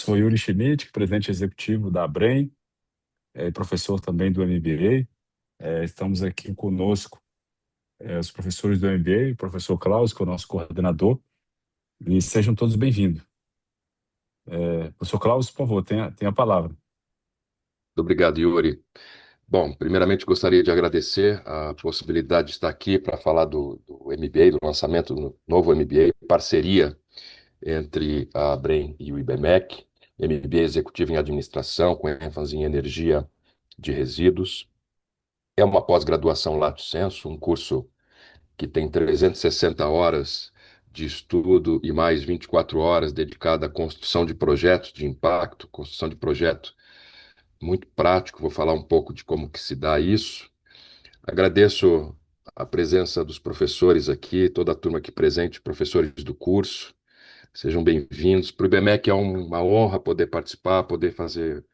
sou Yuri Schmidt, presidente executivo da Abrem, e professor também do MBA. Estamos aqui conosco, os professores do MBA, o professor Klaus, que é o nosso coordenador, e sejam todos bem-vindos. Professor Klaus, por favor, tenha a palavra. Muito obrigado, Yuri. Bom, primeiramente gostaria de agradecer a possibilidade de estar aqui para falar do MBA, do lançamento do novo MBA, parceria entre a Abrem e o IBMEC, MBA Executivo em Administração, com ênfase em energia de resíduos. É uma pós-graduação lato sensu, um curso que tem 360 horas de estudo e mais 24 horas dedicada à construção de projetos de impacto, construção de projeto muito prático. Vou falar um pouco de como que se dá isso. Agradeço a presença dos professores aqui, toda a turma aqui presente, professores do curso. Sejam bem-vindos. Para o IBMEC é uma honra poder participar, poder fazer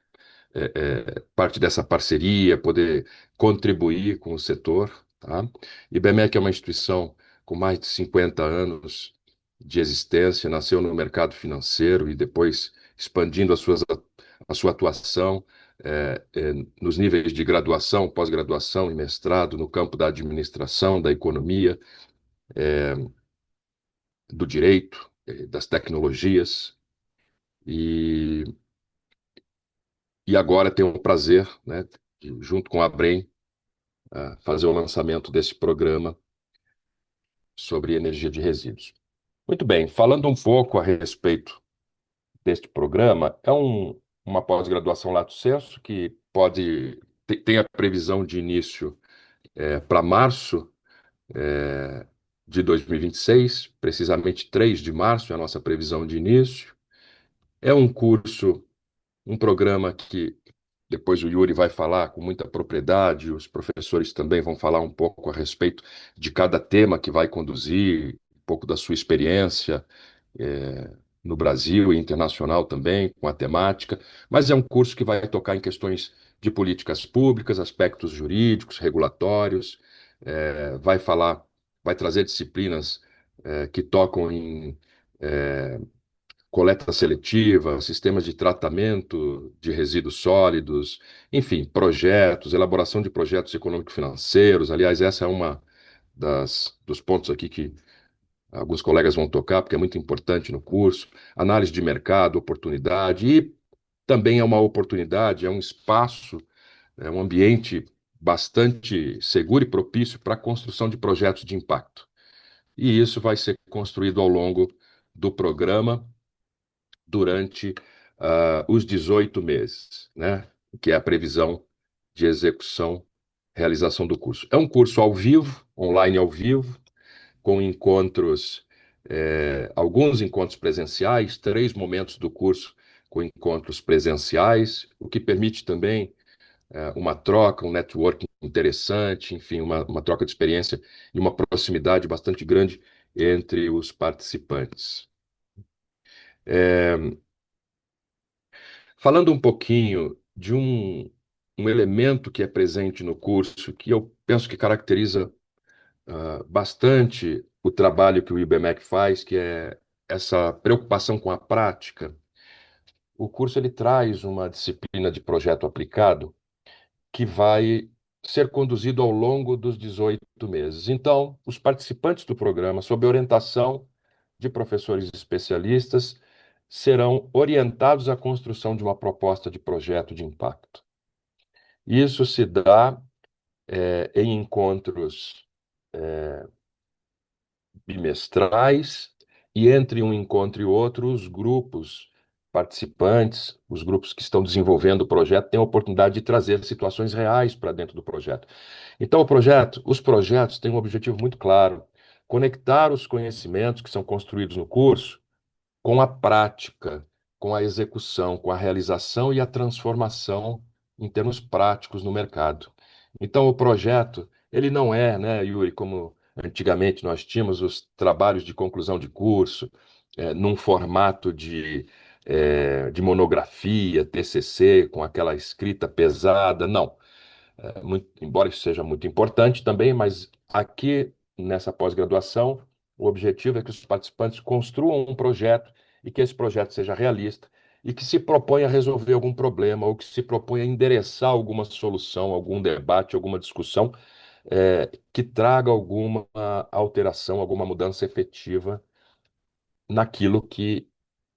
parte dessa parceria, poder contribuir com o setor. Tá? IBMEC é uma instituição com mais de 50 anos de existência, nasceu no mercado financeiro e depois expandindo a sua atuação nos níveis de graduação, pós-graduação e mestrado no campo da administração, da economia, do direito, das tecnologias. E, e agora tenho o prazer, né, de, junto com a Abrem, fazer o lançamento desse programa sobre energia de resíduos. Muito bem, falando um pouco a respeito deste programa, uma pós-graduação lato sensu que tem a previsão de início para março de 2026, precisamente 3 de março é a nossa previsão de início. É um curso, um programa que depois o Yuri vai falar com muita propriedade, os professores também vão falar um pouco a respeito de cada tema que vai conduzir, um pouco da sua experiência no Brasil e internacional também, com a temática, mas é um curso que vai tocar em questões de políticas públicas, aspectos jurídicos, regulatórios, vai falar, vai trazer disciplinas que tocam em coleta seletiva, sistemas de tratamento de resíduos sólidos, enfim, projetos, elaboração de projetos econômico-financeiros. Aliás, essa é uma dos pontos aqui que alguns colegas vão tocar, porque é muito importante no curso. Análise de mercado, oportunidade, e também é uma oportunidade, é um espaço, é um ambiente bastante seguro e propício para a construção de projetos de impacto. E isso vai ser construído ao longo do programa durante os 18 meses, né? Que é a previsão de execução, realização do curso. É um curso ao vivo, online ao vivo, com encontros, alguns encontros presenciais, 3 momentos do curso com encontros presenciais, o que permite também uma troca, um networking interessante, enfim, uma troca de experiência e uma proximidade bastante grande entre os participantes. Falando um pouquinho de um elemento que é presente no curso, que eu penso que caracteriza bastante o trabalho que o IBMEC faz, que é essa preocupação com a prática. O curso ele traz uma disciplina de projeto aplicado que vai ser conduzido ao longo dos 18 meses. Então, os participantes do programa, sob orientação de professores especialistas, serão orientados à construção de uma proposta de projeto de impacto. Isso se dá em encontros bimestrais, e entre um encontro e outro, os grupos participantes, os grupos que estão desenvolvendo o projeto, têm a oportunidade de trazer situações reais para dentro do projeto. Então, os projetos têm um objetivo muito claro: conectar os conhecimentos que são construídos no curso com a prática, com a execução, com a realização e a transformação em termos práticos no mercado. Então, o projeto, ele não é, né, Yuri, como antigamente nós tínhamos os trabalhos de conclusão de curso, num formato de monografia, TCC, com aquela escrita pesada. Não. Embora isso seja muito importante também, mas aqui nessa pós-graduação, o objetivo é que os participantes construam um projeto e que esse projeto seja realista e que se propõe a resolver algum problema ou que se propõe a endereçar alguma solução, algum debate, alguma discussão, que traga alguma alteração, alguma mudança efetiva naquilo que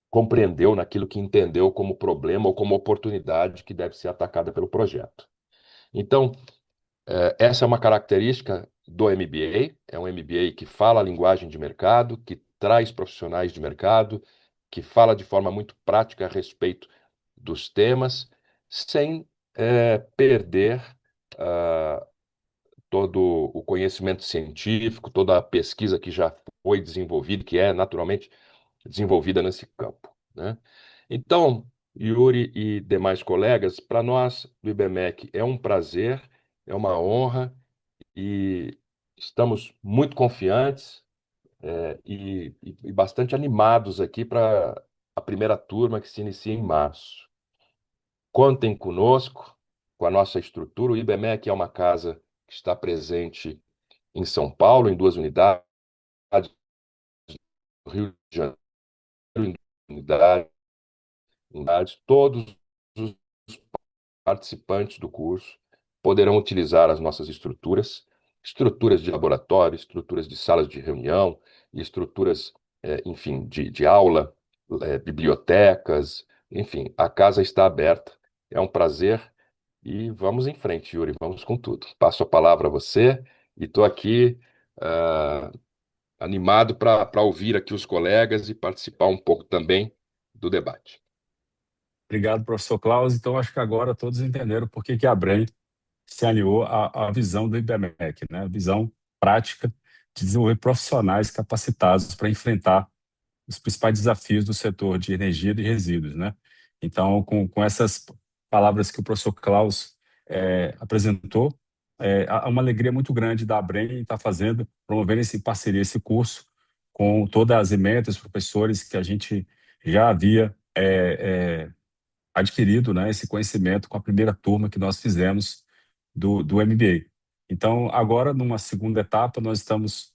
compreendeu, naquilo que entendeu como problema ou como oportunidade que deve ser atacada pelo projeto. Então, essa é uma característica do MBA, é um MBA que fala a linguagem de mercado, que traz profissionais de mercado, que fala de forma muito prática a respeito dos temas, sem perder ah, todo o conhecimento científico, toda a pesquisa que já foi desenvolvida, que é naturalmente desenvolvida nesse campo, né? Então, Yuri e demais colegas, para nós do IBMEC é um prazer, é uma honra e estamos muito confiantes e bastante animados aqui para a primeira turma que se inicia em março. Contem conosco, com a nossa estrutura. O IBMEC é uma casa que está presente em São Paulo, em 2 unidades, no Rio de Janeiro, em 2 unidades, todos os participantes do curso poderão utilizar as nossas estruturas, estruturas de laboratório, estruturas de salas de reunião, estruturas, enfim, de aula, bibliotecas, enfim, a casa está aberta. É um prazer e vamos em frente, Yuri, vamos com tudo. Passo a palavra a você e estou aqui animado para ouvir aqui os colegas e participar um pouco também do debate. Obrigado, professor Klaus. Então, acho que agora todos entenderam por que que a Brem se alinhou à visão do IBMEC, né? A visão prática de desenvolver profissionais capacitados para enfrentar os principais desafios do setor de energia e de resíduos, né? Então, com essas palavras que o professor Klaus apresentou, há uma alegria muito grande da Brem estar fazendo, promovendo esse parceria, esse curso, com todas as emendas, professores que a gente já havia adquirido, né, esse conhecimento com a primeira turma que nós fizemos do MBA. Então, agora, numa segunda etapa, nós estamos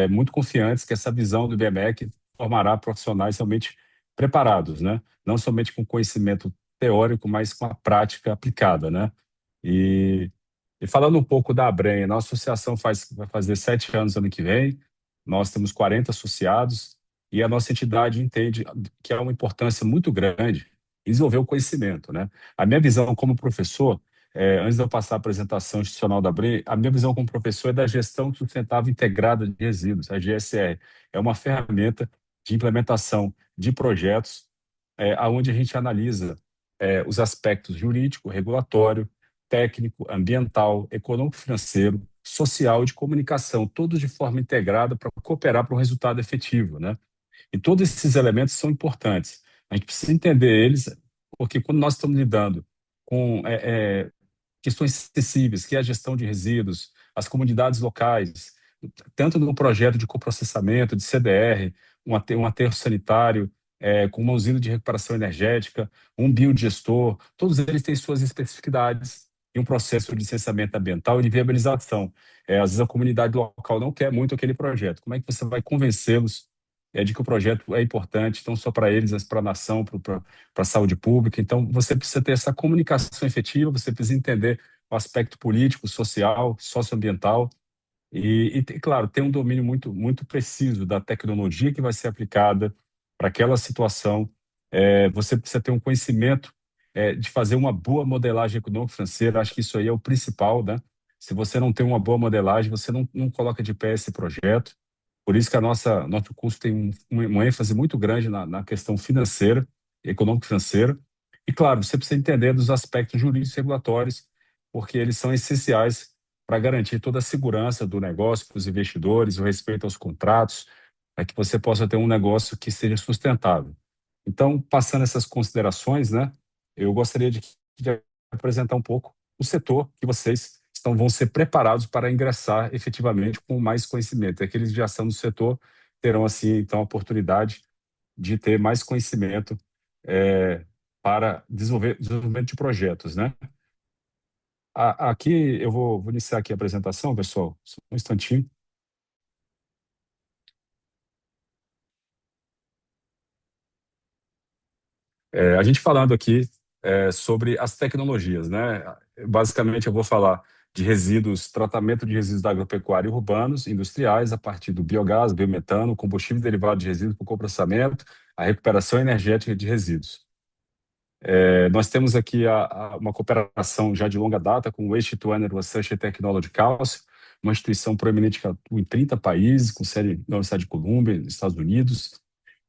muito confiantes que essa visão do IBMEC formará profissionais realmente preparados, né? Não somente com conhecimento teórico, mas com a prática aplicada, né? E, e falando um pouco da Abrem, nossa associação vai fazer 7 anos ano que vem, nós temos 40 associados e a nossa entidade entende que há uma importância muito grande em desenvolver o conhecimento, né? A minha visão como professor, antes de eu passar a apresentação institucional da Abrem, a minha visão como professor é da gestão sustentável integrada de resíduos, a GSR. É uma ferramenta de implementação de projetos onde a gente analisa os aspectos jurídico, regulatório, técnico, ambiental, econômico-financeiro, social e de comunicação, todos de forma integrada para cooperar para um resultado efetivo, né? E todos esses elementos são importantes. A gente precisa entender eles, porque quando nós estamos lidando com questões sensíveis, que é a gestão de resíduos, as comunidades locais, tanto no projeto de coprocessamento, de CDR, um aterro sanitário, com uma usina de recuperação energética, um biodigestor, todos eles têm suas especificidades e um processo de licenciamento ambiental e de viabilização. Às vezes a comunidade local não quer muito aquele projeto. Como é que você vai convencê-los de que o projeto é importante, não só para eles, mas para a nação, para a saúde pública? Então, você precisa ter essa comunicação efetiva, você precisa entender o aspecto político, social, socioambiental, claro, tem um domínio muito preciso da tecnologia que vai ser aplicada para aquela situação. Você precisa ter um conhecimento de fazer uma boa modelagem econômico-financeira. Acho que isso aí é o principal, né? Se você não tem uma boa modelagem, você não coloca de pé esse projeto. Por isso que nosso curso tem uma ênfase muito grande na questão financeira, econômico-financeira. E, claro, você precisa entender dos aspectos jurídicos e regulatórios, porque eles são essenciais para garantir toda a segurança do negócio para os investidores, o respeito aos contratos, para que você possa ter um negócio que seja sustentável. Então, passando essas considerações, né, eu gostaria de apresentar um pouco o setor que vocês vão ser preparados para ingressar efetivamente com mais conhecimento. Aqueles que já são do setor terão, assim, então, a oportunidade de ter mais conhecimento para desenvolvimento de projetos, né? Aqui eu vou iniciar aqui a apresentação, pessoal. Só um instantinho. A gente falando aqui sobre as tecnologias, né? Basicamente, eu vou falar de resíduos, tratamento de resíduos da agropecuária e urbanos, industriais, a partir do biogás, biometano, combustível derivado de resíduos por coprocessamento, a recuperação energética de resíduos. Nós temos aqui uma cooperação já de longa data com o Waste-to-Energy Research and Technology Council, uma instituição proeminente que atua em 30 países, com sede na Universidade de Colômbia, nos Estados Unidos,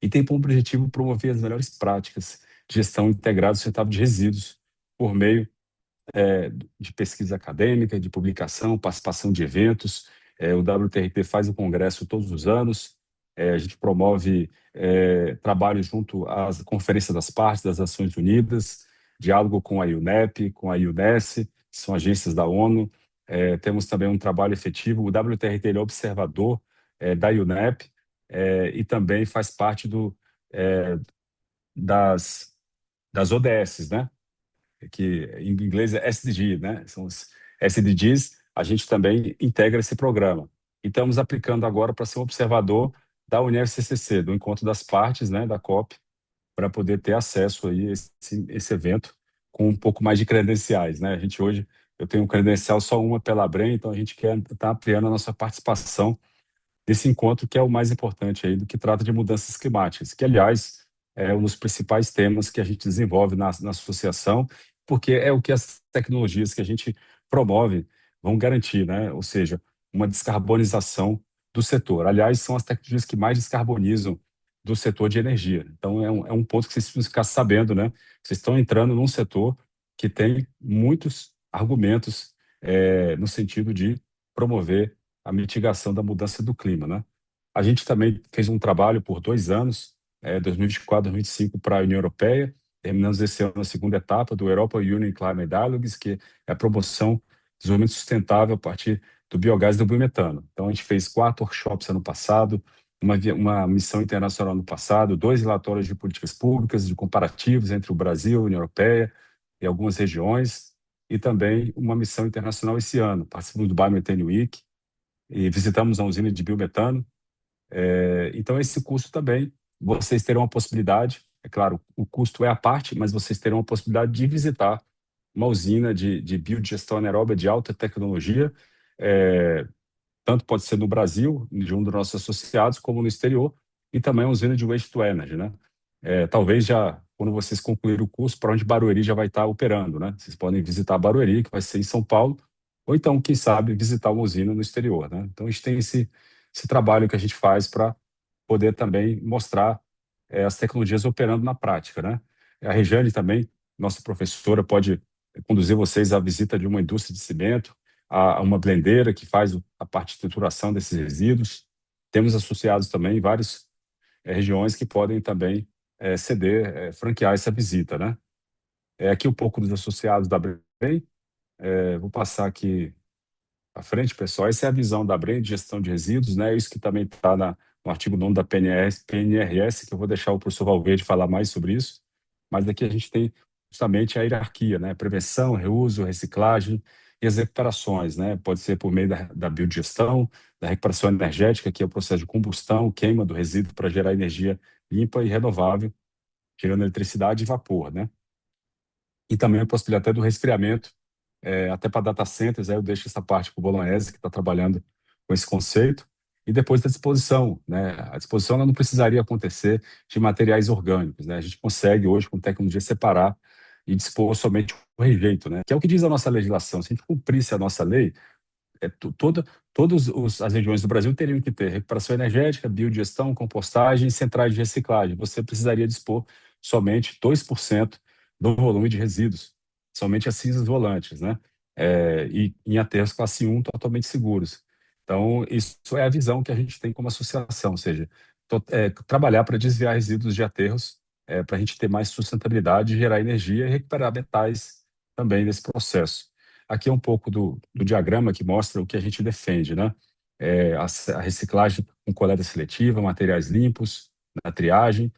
e tem como objetivo promover as melhores práticas de gestão integrada e sustentável de resíduos por meio de pesquisa acadêmica, de publicação, participação de eventos. O WTRT faz o congresso todos os anos. A gente promove trabalho junto às Conferências das Partes das Nações Unidas, diálogo com a UNEP, com a UNES, que são agências da ONU. Temos também um trabalho efetivo. O WTRT ele é observador da UNEP e também faz parte das, das ODS, né? Que em inglês é SDG, né? São os SDGs, a gente também integra esse programa. E estamos aplicando agora para ser um observador da UniFCCC, do Encontro das Partes, né, da COP, para poder ter acesso aí a esse evento com um pouco mais de credenciais, né? A gente hoje, eu tenho um credencial só uma pela ABREM, então a gente quer estar ampliando a nossa participação desse encontro, que é o mais importante aí, do que trata de mudanças climáticas, que, aliás, é um dos principais temas que a gente desenvolve na associação, porque é o que as tecnologias que a gente promove vão garantir, né? Ou seja, uma descarbonização do setor. Aliás, são as tecnologias que mais descarbonizam do setor de energia. Então, é um ponto que vocês precisam ficar sabendo, né? Vocês estão entrando num setor que tem muitos argumentos no sentido de promover a mitigação da mudança do clima, né? A gente também fez um trabalho por 2 anos, 2024, 2025, para a União Europeia. Terminamos esse ano a segunda etapa do Europa Union Climate Dialogues, que é a promoção do desenvolvimento sustentável a partir do biogás e do biometano. Então, a gente fez 4 workshops ano passado, uma missão internacional ano passado, 2 relatórios de políticas públicas, de comparativos entre o Brasil, a União Europeia e algumas regiões, e também uma missão internacional esse ano. Participamos do Biomethane Week, e visitamos a usina de biometano. Então, esse custo também, vocês terão a possibilidade, é claro, o custo é a parte, mas vocês terão a possibilidade de visitar uma usina de biodigestão anaeróbica de alta tecnologia, é, tanto pode ser no Brasil, de um dos nossos associados, como no exterior, e também a usina de waste to energy, né? Talvez já, quando vocês concluírem o curso, para onde Barueri já vai estar operando, né? Vocês podem visitar Barueri, que vai ser em São Paulo, ou então, quem sabe, visitar uma usina no exterior, né? Então, a gente tem esse trabalho que a gente faz para poder também mostrar as tecnologias operando na prática, né? A Rejane também, nossa professora, pode conduzir vocês à visita de uma indústria de cimento, a uma blendeira que faz a parte de trituração desses resíduos. Temos associados também várias regiões que podem também ceder, franquear essa visita, né? Aqui um pouco dos associados da BREM. Vou passar aqui à frente, pessoal. Essa é a visão da BREM de gestão de resíduos, né? Isso que também está no artigo 9º da PNRS, que eu vou deixar o professor Valverde falar mais sobre isso. Mas aqui a gente tem justamente a hierarquia, né? Prevenção, reuso, reciclagem e as recuperações, né? Pode ser por meio da biodigestão, da recuperação energética, que é o processo de combustão, queima do resíduo para gerar energia limpa e renovável, gerando eletricidade e vapor, né? E também a possibilidade até do resfriamento, até para data centers. Aí eu deixo essa parte para o Bolognese, que está trabalhando com esse conceito. E depois da disposição, né? A disposição ela não precisaria acontecer de materiais orgânicos, né? A gente consegue hoje, com tecnologia, separar e dispor somente o rejeito, né? Que é o que diz a nossa legislação. Se a gente cumprisse a nossa lei, todas as regiões do Brasil teriam que ter recuperação energética, biodigestão, compostagem, centrais de reciclagem. Você precisaria dispor somente 2% do volume de resíduos, somente as cinzas volantes, né? E em aterros classe 1 totalmente seguros. Então, isso é a visão que a gente tem como associação, ou seja, trabalhar para desviar resíduos de aterros, para a gente ter mais sustentabilidade, gerar energia e recuperar metais também nesse processo. Aqui é um pouco do diagrama que mostra o que a gente defende, né? A reciclagem com coleta seletiva, materiais limpos, na triagem.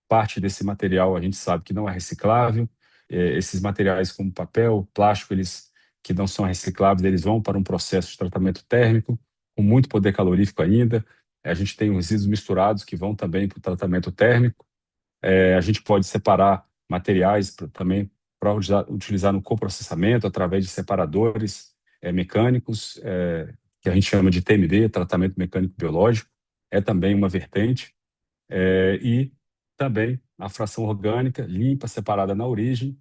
Parte desse material a gente sabe que não é reciclável. Esses materiais como papel, plástico, eles que não são recicláveis, eles vão para um processo de tratamento térmico, com muito poder calorífico ainda. A gente tem os resíduos misturados que vão também para o tratamento térmico. A gente pode separar materiais também para utilizar no coprocessamento através de separadores mecânicos, que a gente chama de TMB, tratamento mecânico biológico, é também uma vertente. E também a fração orgânica limpa, separada na origem,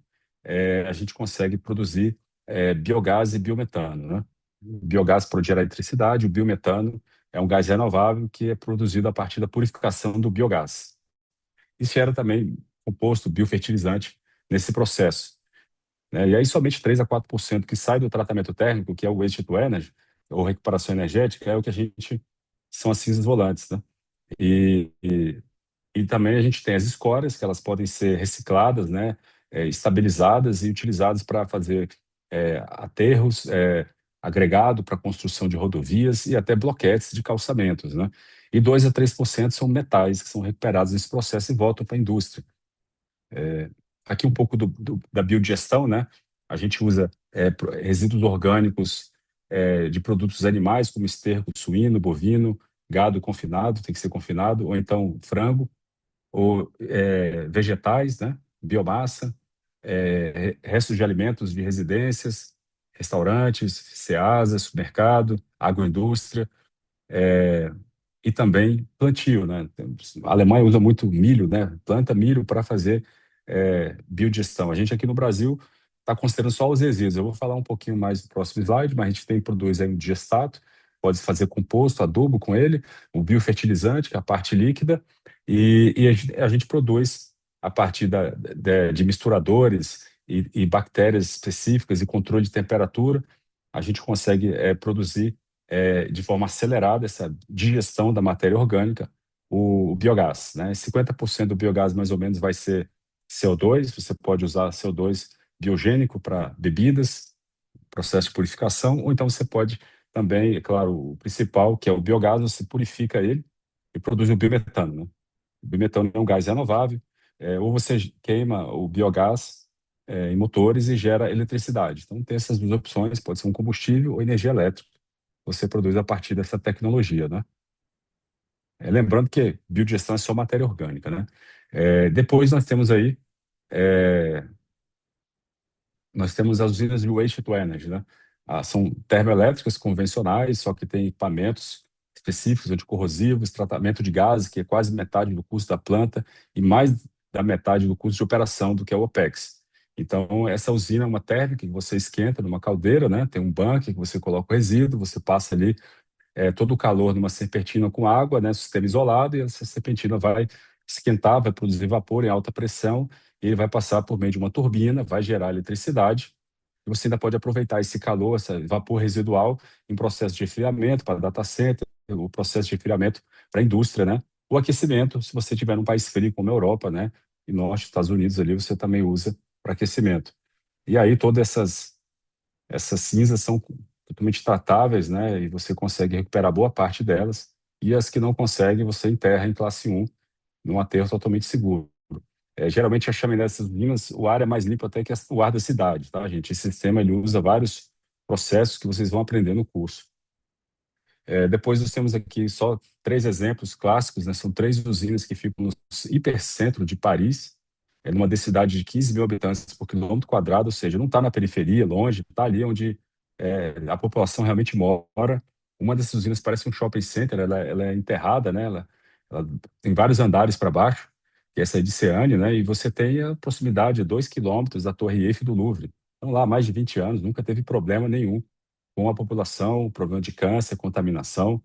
a gente consegue produzir biogás e biometano, né? O biogás pode gerar eletricidade, o biometano é um gás renovável que é produzido a partir da purificação do biogás. Isso gera também composto biofertilizante nesse processo, né? E aí somente 3 a 4% que sai do tratamento térmico, que é o waste to energy, ou recuperação energética, é o que a gente são as cinzas volantes, né? E também a gente tem as escórias, que elas podem ser recicladas, né, estabilizadas e utilizadas para fazer aterros, agregado para construção de rodovias e até bloquetes de calçamentos, né? E 2 a 3% são metais que são recuperados nesse processo e voltam para a indústria. Aqui um pouco da biodigestão, né? A gente usa resíduos orgânicos de produtos animais, como esterco suíno, bovino, gado confinado, tem que ser confinado, ou então frango, ou vegetais, né? Biomassa, restos de alimentos de residências, restaurantes, ceasas, supermercado, agroindústria, e também plantio, né? A Alemanha usa muito milho, né? Planta milho para fazer biodigestão. A gente aqui no Brasil está considerando só os resíduos. Eu vou falar um pouquinho mais no próximo slide, mas a gente produz aí um digestato, pode fazer composto, adubo com ele, o biofertilizante, que é a parte líquida, e a gente produz a partir de misturadores e bactérias específicas e controle de temperatura, a gente consegue produzir de forma acelerada essa digestão da matéria orgânica, o biogás, né? 50% do biogás mais ou menos vai ser CO2, você pode usar CO2 biogênico para bebidas, processo de purificação, ou então você pode também, é claro, o principal, que é o biogás, você purifica ele e produz o biometano, né? O biometano é um gás renovável, ou você queima o biogás em motores e gera eletricidade. Então tem essas duas opções, pode ser um combustível ou energia elétrica você produz a partir dessa tecnologia, né? Lembrando que biodigestão é só matéria orgânica, né? Depois é, nós temos as usinas de waste to energy, né? São termoelétricas convencionais, só que tem equipamentos específicos, anticorrosivos, tratamento de gases, que é quase metade do custo da planta e mais da metade do custo de operação do que é o OPEX. Então, essa usina é uma térmica que você esquenta numa caldeira, né? Tem um bunker que você coloca o resíduo, você passa ali todo o calor numa serpentina com água, né, sistema isolado, e essa serpentina vai esquentar, vai produzir vapor em alta pressão, e ele vai passar por meio de uma turbina, vai gerar eletricidade, e você ainda pode aproveitar esse calor, esse vapor residual, em processo de resfriamento para data center, o processo de resfriamento para a indústria, né? O aquecimento, se você tiver num país frio como a Europa, né, e norte, Estados Unidos ali, você também usa para aquecimento. E aí todas essas cinzas são totalmente tratáveis, né? E você consegue recuperar boa parte delas. E as que não conseguem, você enterra em classe 1, num aterro totalmente seguro. Geralmente, a chaminé dessas minas, o ar é mais limpo até que o ar da cidade, tá, gente? Esse sistema, ele usa vários processos que vocês vão aprender no curso. Depois nós temos aqui só 3 exemplos clássicos, né? São 3 usinas que ficam no hipercentro de Paris, numa densidade de 15 mil habitantes por quilômetro quadrado, ou seja, não está na periferia, longe, está ali onde a população realmente mora. Uma dessas usinas parece um shopping center, ela é enterrada, né? Ela tem vários andares para baixo, que é essa é de Seane, né? E você tem a proximidade de 2 quilômetros da Torre Eiffel do Louvre. Estão lá há mais de 20 anos, nunca teve problema nenhum com a população, problema de câncer, contaminação.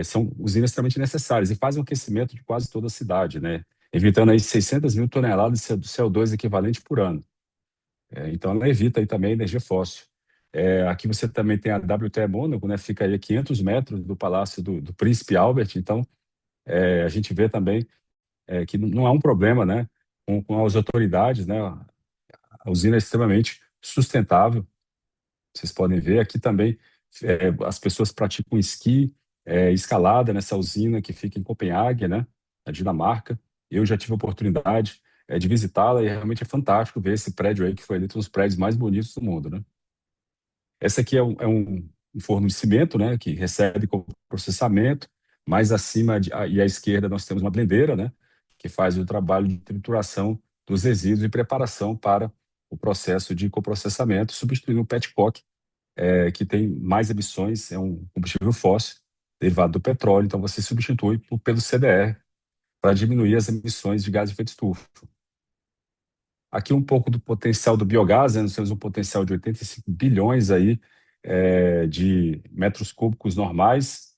São usinas extremamente necessárias e fazem o aquecimento de quase toda a cidade, né? Evitando aí 600 mil toneladas de CO2 equivalente por ano. Então, ela evita aí também a energia fóssil. Aqui você também tem a WTE Mônaco, né? Fica aí a 500 metros do Palácio do Príncipe Albert. Então, a gente vê também que não há um problema, né? Com as autoridades, né? A usina é extremamente sustentável. Vocês podem ver aqui também, as pessoas praticam esqui, escalada nessa usina que fica em Copenhague, né, na Dinamarca. Eu já tive a oportunidade de visitá-la e realmente é fantástico ver esse prédio aí que foi eleito um dos prédios mais bonitos do mundo, né? Essa aqui é um forno de cimento, né, que recebe como processamento. Mais acima e à esquerda nós temos uma blendeira, né, que faz o trabalho de trituração dos resíduos e preparação para o processo de coprocessamento, substituindo o petcock, que tem mais emissões, é um combustível fóssil derivado do petróleo, então você substitui pelo CDR para diminuir as emissões de gás de efeito estufa. Aqui um pouco do potencial do biogás, né? Nós temos um potencial de 85 bilhões aí, de metros cúbicos normais,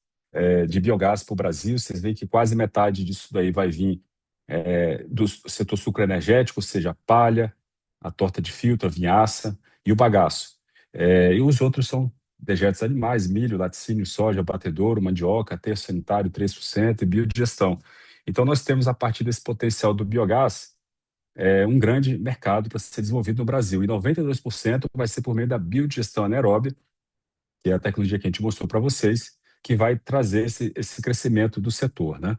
de biogás para o Brasil. Vocês veem que quase metade disso daí vai vir do setor sucroenergético, ou seja, a palha, a torta de filtro, a vinhaça e o bagaço. E os outros são dejetos animais, milho, laticínio, soja, abatedouro, mandioca, aterro sanitário, 3% e biodigestão. Então, nós temos, a partir desse potencial do biogás, um grande mercado para ser desenvolvido no Brasil. E 92% vai ser por meio da biodigestão anaeróbia, que é a tecnologia que a gente mostrou para vocês, que vai trazer esse crescimento do setor, né?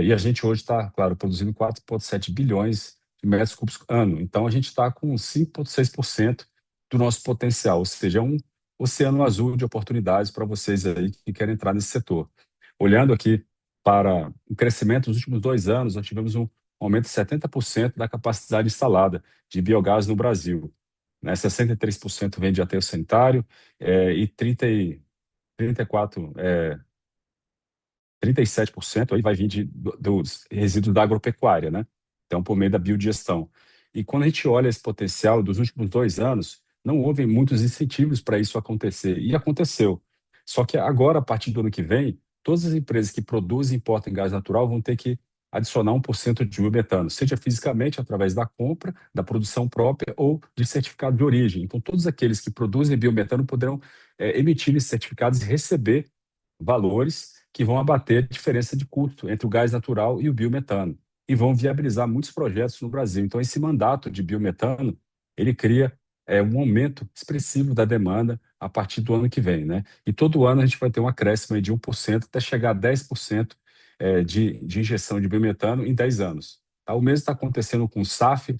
E a gente hoje está, claro, produzindo 4,7 bilhões de metros cúbicos ano. Então, a gente está com 5,6% do nosso potencial, ou seja, é um oceano azul de oportunidades para vocês aí que querem entrar nesse setor. Olhando aqui para o crescimento nos últimos 2 anos, nós tivemos um aumento de 70% da capacidade instalada de biogás no Brasil, né? 63% vem de aterro sanitário, e 37% aí vai vir dos resíduos da agropecuária, né? Então, por meio da biodigestão. E quando a gente olha esse potencial dos últimos 2 anos, não houve muitos incentivos para isso acontecer. E aconteceu. Só que agora, a partir do ano que vem, todas as empresas que produzem e importam gás natural vão ter que adicionar 1% de biometano, seja fisicamente através da compra, da produção própria ou de certificado de origem. Então, todos aqueles que produzem biometano poderão emitir esses certificados e receber valores que vão abater a diferença de custo entre o gás natural e o biometano e vão viabilizar muitos projetos no Brasil. Então, esse mandato de biometano, ele cria um aumento expressivo da demanda a partir do ano que vem, né? E todo ano a gente vai ter um acréscimo aí de 1% até chegar a 10% de injeção de biometano em 10 anos. Tá? O mesmo está acontecendo com o SAF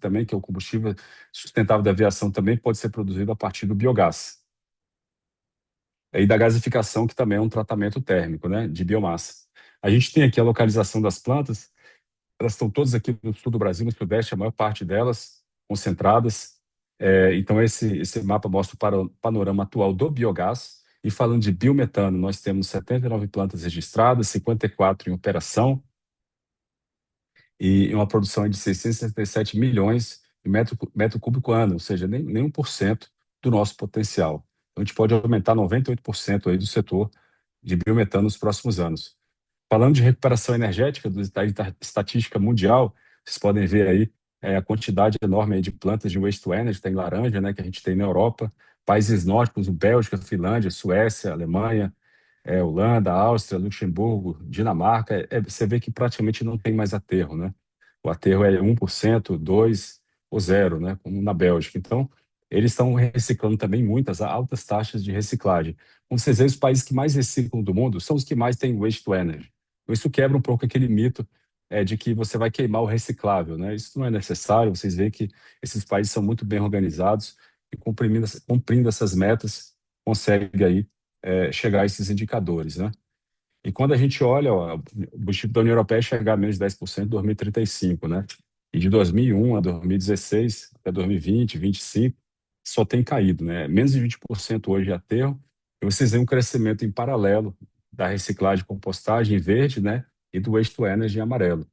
também, que é o combustível sustentável da aviação, também pode ser produzido a partir do biogás. E da gasificação, que também é um tratamento térmico, né, de biomassa. A gente tem aqui a localização das plantas, elas estão todas aqui no sul do Brasil, no sudeste, a maior parte delas concentradas. Então, esse mapa mostra o panorama atual do biogás. E falando de biometano, nós temos 79 plantas registradas, 54 em operação, e uma produção de 667 milhões de metro cúbico ano, ou seja, nem 1% do nosso potencial. Então, a gente pode aumentar 98% aí do setor de biometano nos próximos anos. Falando de recuperação energética, da estatística mundial, vocês podem ver aí a quantidade enorme aí de plantas de waste to energy, tem laranja, né, que a gente tem na Europa, países nórdicos, Bélgica, Finlândia, Suécia, Alemanha, Holanda, Áustria, Luxemburgo, Dinamarca. Você vê que praticamente não tem mais aterro, né? O aterro é 1%, 2% ou 0%, né? Como na Bélgica. Então, eles estão reciclando também muitas altas taxas de reciclagem. Como vocês veem, os países que mais reciclam do mundo são os que mais têm waste to energy. Então, isso quebra um pouco aquele mito de que você vai queimar o reciclável, né? Isso não é necessário. Vocês veem que esses países são muito bem organizados e cumprindo essas metas, consegue aí chegar a esses indicadores, né? E quando a gente olha, ó, o objetivo da União Europeia é chegar a menos de 10% em 2035, né? E de 2001 a 2016, até 2020, 25, só tem caído, né? Menos de 20% hoje é aterro. E vocês veem um crescimento em paralelo da reciclagem e compostagem em verde, né? E do waste to energy em amarelo.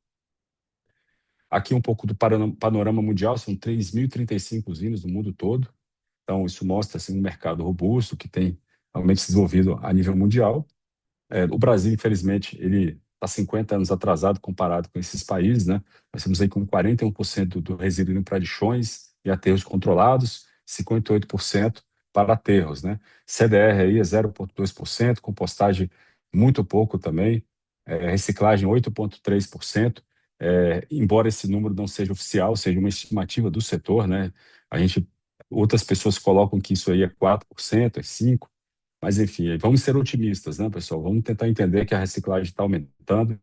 Aqui um pouco do panorama mundial, são 3.035 usinas no mundo todo. Então, isso mostra assim, um mercado robusto que tem realmente se desenvolvido a nível mundial. O Brasil, infelizmente, ele está 50 anos atrasado comparado com esses países, né? Nós temos aí com 41% do resíduo indo para lixões e aterros controlados, 58% para aterros, né? CDR aí é 0,2%, compostagem muito pouco também, reciclagem 8,3%, embora esse número não seja oficial, seja uma estimativa do setor, né? Outras pessoas colocam que isso aí é 4%, é 5%. Mas, enfim, vamos ser otimistas, né, pessoal? Vamos tentar entender que a reciclagem está aumentando,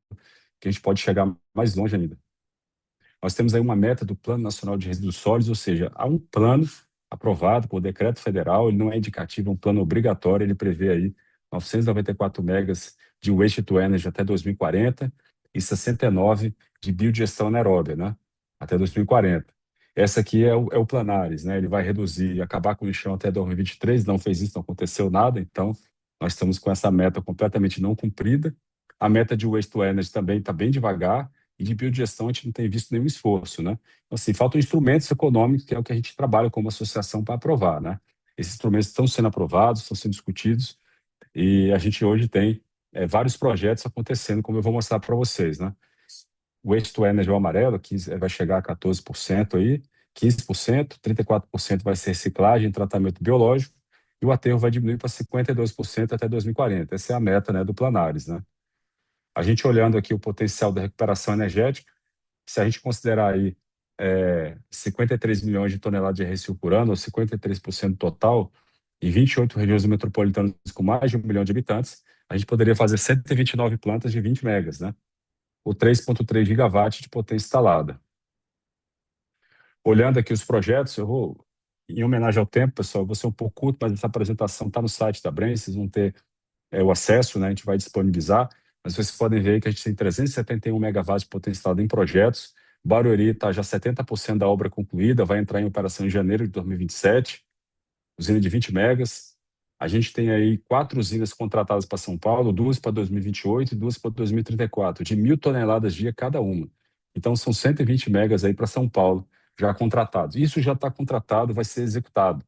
que a gente pode chegar mais longe ainda. Nós temos aí uma meta do Plano Nacional de Resíduos Sólidos, ou seja, há um plano aprovado por decreto federal, ele não é indicativo, é um plano obrigatório, ele prevê aí 994 megas de waste to energy até 2040 e 69 de biodigestão anaeróbia, né? até 2040. Essa aqui é o Planares, né? Ele vai reduzir e acabar com o lixão até 2023. Não fez isso, não aconteceu nada, então nós estamos com essa meta completamente não cumprida. A meta de Waste to Energy também está bem devagar, e de biodigestão a gente não tem visto nenhum esforço, né? Então, assim, faltam instrumentos econômicos, que é o que a gente trabalha como associação para aprovar, né? Esses instrumentos estão sendo aprovados, estão sendo discutidos, e a gente hoje tem vários projetos acontecendo, como eu vou mostrar para vocês, né? O Waste to Energy, o amarelo, que vai chegar a 14% aí, 15%, 34% vai ser reciclagem, tratamento biológico, e o aterro vai diminuir para 52% até 2040. Essa é a meta, né, do Planares, né? A gente olhando aqui o potencial da recuperação energética, se a gente considerar aí 53 milhões de toneladas de resíduo por ano, ou 53% total, em 28 regiões metropolitanas com mais de 1 milhão de habitantes, a gente poderia fazer 129 plantas de 20 megas, né? Ou 3,3 gigawatts de potência instalada. Olhando aqui os projetos, eu vou, em homenagem ao tempo, pessoal, eu vou ser um pouco curto, mas essa apresentação está no site da Brain, vocês vão ter o acesso, né? A gente vai disponibilizar, mas vocês podem ver que a gente tem 371 megawatts de potência instalada em projetos. Barueri está já 70% da obra concluída, vai entrar em operação em janeiro de 2027, usina de 20 megas. A gente tem aí 4 usinas contratadas para São Paulo, duas para 2028 e duas para 2034, de 1.000 toneladas dia cada uma. Então, são 120 megas aí para São Paulo, já contratados. Isso já está contratado, vai ser executado,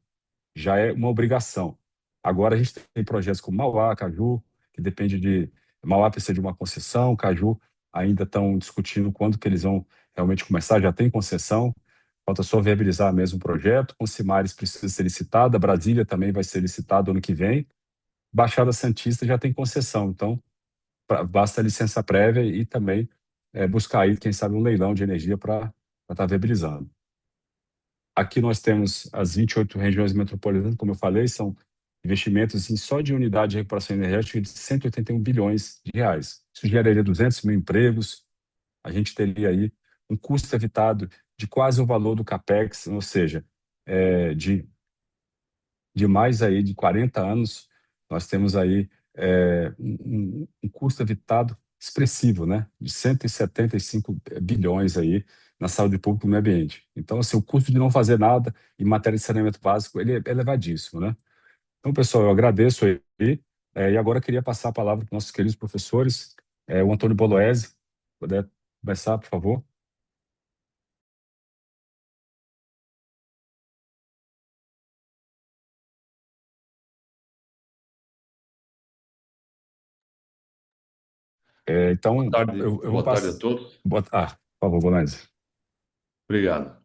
já é uma obrigação. Agora a gente tem projetos como Mauá, Caju, que depende de... Mauá precisa de uma concessão, Caju ainda estão discutindo quando que eles vão realmente começar, já tem concessão, falta só viabilizar mesmo o projeto. Simares precisa ser licitada, Brasília também vai ser licitado ano que vem. Baixada Santista já tem concessão, então basta licença prévia e também buscar aí, quem sabe, um leilão de energia para estar viabilizando. Aqui nós temos as 28 regiões metropolitanas, como eu falei, são investimentos em só de unidade de recuperação energética de 181 bilhões de reais. Isso geraria 200 mil empregos, a gente teria aí um custo evitado de quase o valor do CAPEX, ou seja, de mais aí de 40 anos, nós temos aí um custo evitado expressivo, né, de 175 bilhões aí na saúde pública e no meio ambiente. Então, assim, o custo de não fazer nada em matéria de saneamento básico, ele é elevadíssimo, né? Então, pessoal, eu agradeço aí, e agora eu queria passar a palavra para os nossos queridos professores, o Antônio Boloese, puder começar, por favor. Então, eu vou Boa tarde a passar... todos. Por favor, Boloese. Obrigado.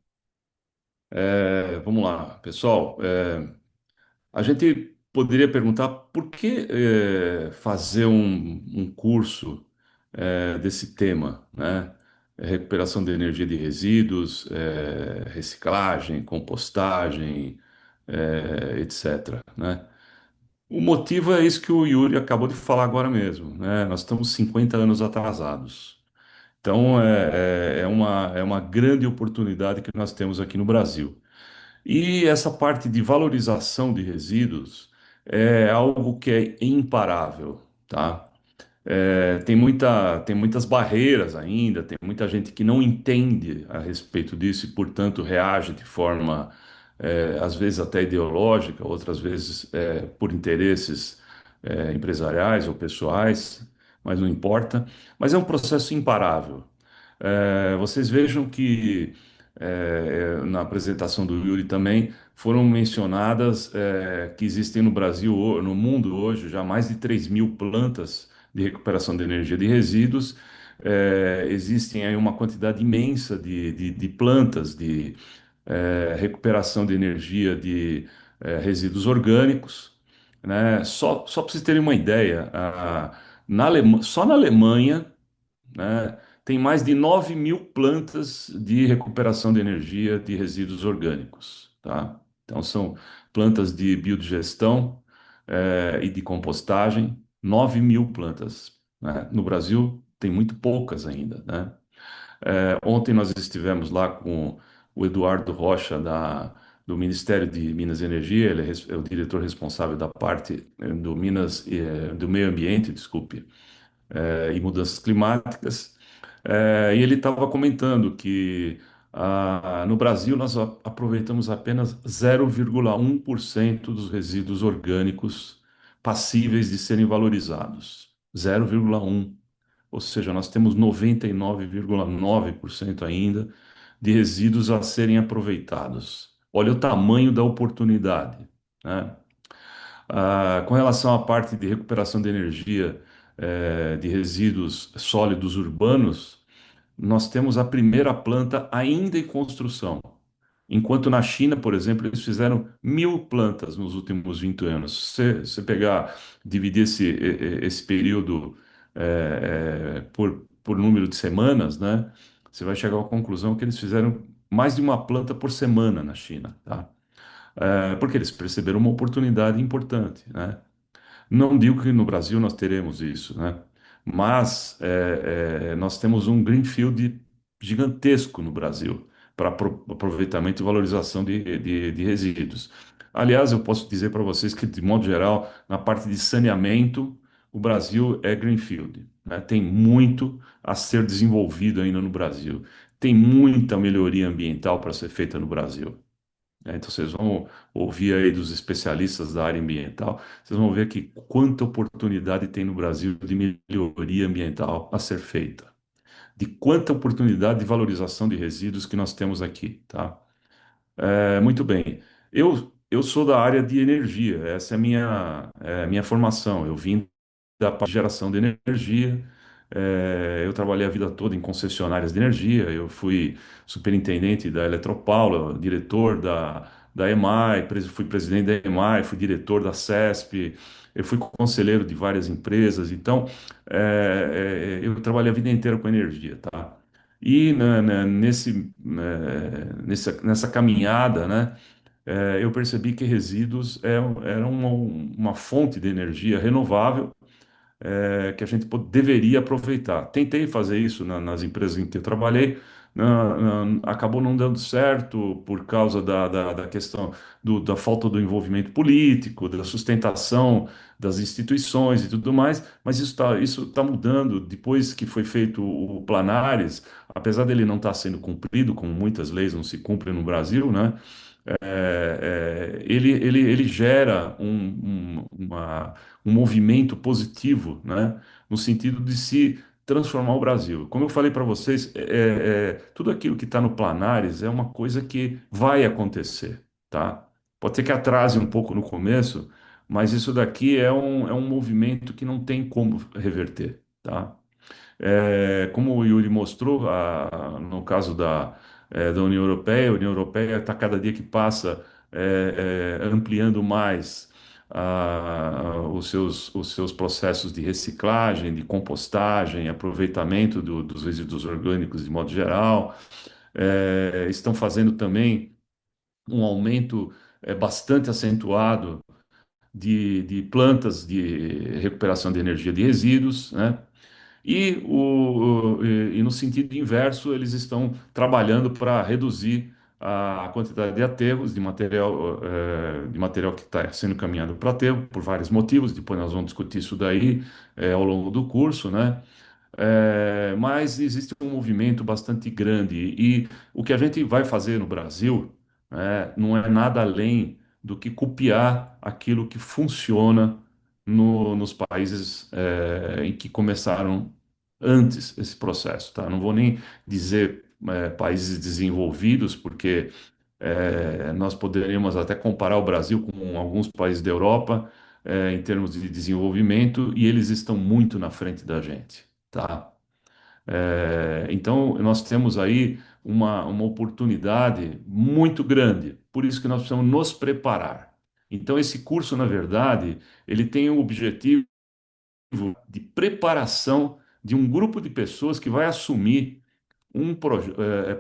Vamos lá, pessoal. A gente poderia perguntar por que fazer um curso desse tema, né? Recuperação de energia de resíduos, reciclagem, compostagem, etc., né? O motivo é isso que o Yuri acabou de falar agora mesmo, né? Nós estamos 50 anos atrasados. Então, é uma grande oportunidade que nós temos aqui no Brasil. E essa parte de valorização de resíduos é algo que é imparável, tá? Tem muitas barreiras ainda, tem muita gente que não entende a respeito disso e, portanto, reage de forma, às vezes até ideológica, outras vezes por interesses, empresariais ou pessoais, mas não importa. Mas é um processo imparável. Vocês vejam que na apresentação do Yuri também foram mencionadas que existem no Brasil, no mundo hoje, já mais de 3.000 plantas de recuperação de energia de resíduos. Existem aí uma quantidade imensa de plantas de recuperação de energia de resíduos orgânicos, né? Só para vocês terem uma ideia, só na Alemanha, né, tem mais de 9.000 plantas de recuperação de energia de resíduos orgânicos, tá? Então, são plantas de biodigestão, e de compostagem, 9.000 plantas, né? No Brasil, tem muito poucas ainda, né? Ontem nós estivemos lá com o Eduardo Rocha, do Ministério de Minas e Energia, ele é o diretor responsável da parte do meio ambiente, desculpe, e mudanças climáticas. E ele estava comentando que No Brasil, nós aproveitamos apenas 0,1% dos resíduos orgânicos passíveis de serem valorizados. 0,1. Ou seja, nós temos 99,9% ainda de resíduos a serem aproveitados. Olha o tamanho da oportunidade, né? Com relação à parte de recuperação de energia, de resíduos sólidos urbanos, nós temos a primeira planta ainda em construção. Enquanto na China, por exemplo, eles fizeram 1.000 plantas nos últimos 20 anos. Se você pegar, dividir esse período por número de semanas, né? Você vai chegar à conclusão que eles fizeram mais de uma planta por semana na China, tá? Porque eles perceberam uma oportunidade importante, né? Não digo que no Brasil nós teremos isso, né? Mas nós temos um greenfield gigantesco no Brasil para aproveitamento e valorização de resíduos. Aliás, eu posso dizer para vocês que, de modo geral, na parte de saneamento, o Brasil é greenfield, né? Tem muito a ser desenvolvido ainda no Brasil. Tem muita melhoria ambiental para ser feita no Brasil. Então vocês vão ouvir aí dos especialistas da área ambiental, vocês vão ver que quanta oportunidade tem no Brasil de melhoria ambiental a ser feita, de quanta oportunidade de valorização de resíduos que nós temos aqui, tá? Muito bem. Eu sou da área de energia, essa é a minha formação. Eu vim da parte de geração de energia. Eu trabalhei a vida toda em concessionárias de energia. Eu fui superintendente da Eletropaulo, diretor da EMAI, fui presidente da EMAI, fui diretor da CESP, eu fui conselheiro de várias empresas. Então, eu trabalhei a vida inteira com energia, tá? E nessa caminhada, né, eu percebi que resíduos eram uma fonte de energia renovável que a gente deveria aproveitar. Tentei fazer isso nas empresas em que eu trabalhei, acabou não dando certo por causa da questão da falta do envolvimento político, da sustentação das instituições e tudo mais, mas isso tá mudando. Depois que foi feito o Planares, apesar dele não estar sendo cumprido, como muitas leis não se cumprem no Brasil, né? Ele gera um movimento positivo, né, no sentido de se transformar o Brasil. Como eu falei para vocês, tudo aquilo que está no Planares é uma coisa que vai acontecer, tá? Pode ser que atrase um pouco no começo, mas isso daqui é um movimento que não tem como reverter, tá? Como o Yuri mostrou, no caso da União Europeia, a União Europeia está cada dia que passa ampliando mais os seus processos de reciclagem, de compostagem, aproveitamento dos resíduos orgânicos de modo geral. Estão fazendo também um aumento bastante acentuado de plantas de recuperação de energia de resíduos, né? E no sentido inverso, eles estão trabalhando para reduzir a quantidade de aterros de material que está sendo encaminhado para aterro, por vários motivos. Depois nós vamos discutir isso daí ao longo do curso, né? Mas existe um movimento bastante grande e o que a gente vai fazer no Brasil, não é nada além do que copiar aquilo que funciona nos países em que começaram antes esse processo, tá? Não vou nem dizer países desenvolvidos, porque nós poderíamos até comparar o Brasil com alguns países da Europa em termos de desenvolvimento e eles estão muito na frente da gente, tá? Então, nós temos aí uma oportunidade muito grande, por isso que nós precisamos nos preparar. Então, esse curso, na verdade, ele tem o objetivo de preparação de um grupo de pessoas que vai assumir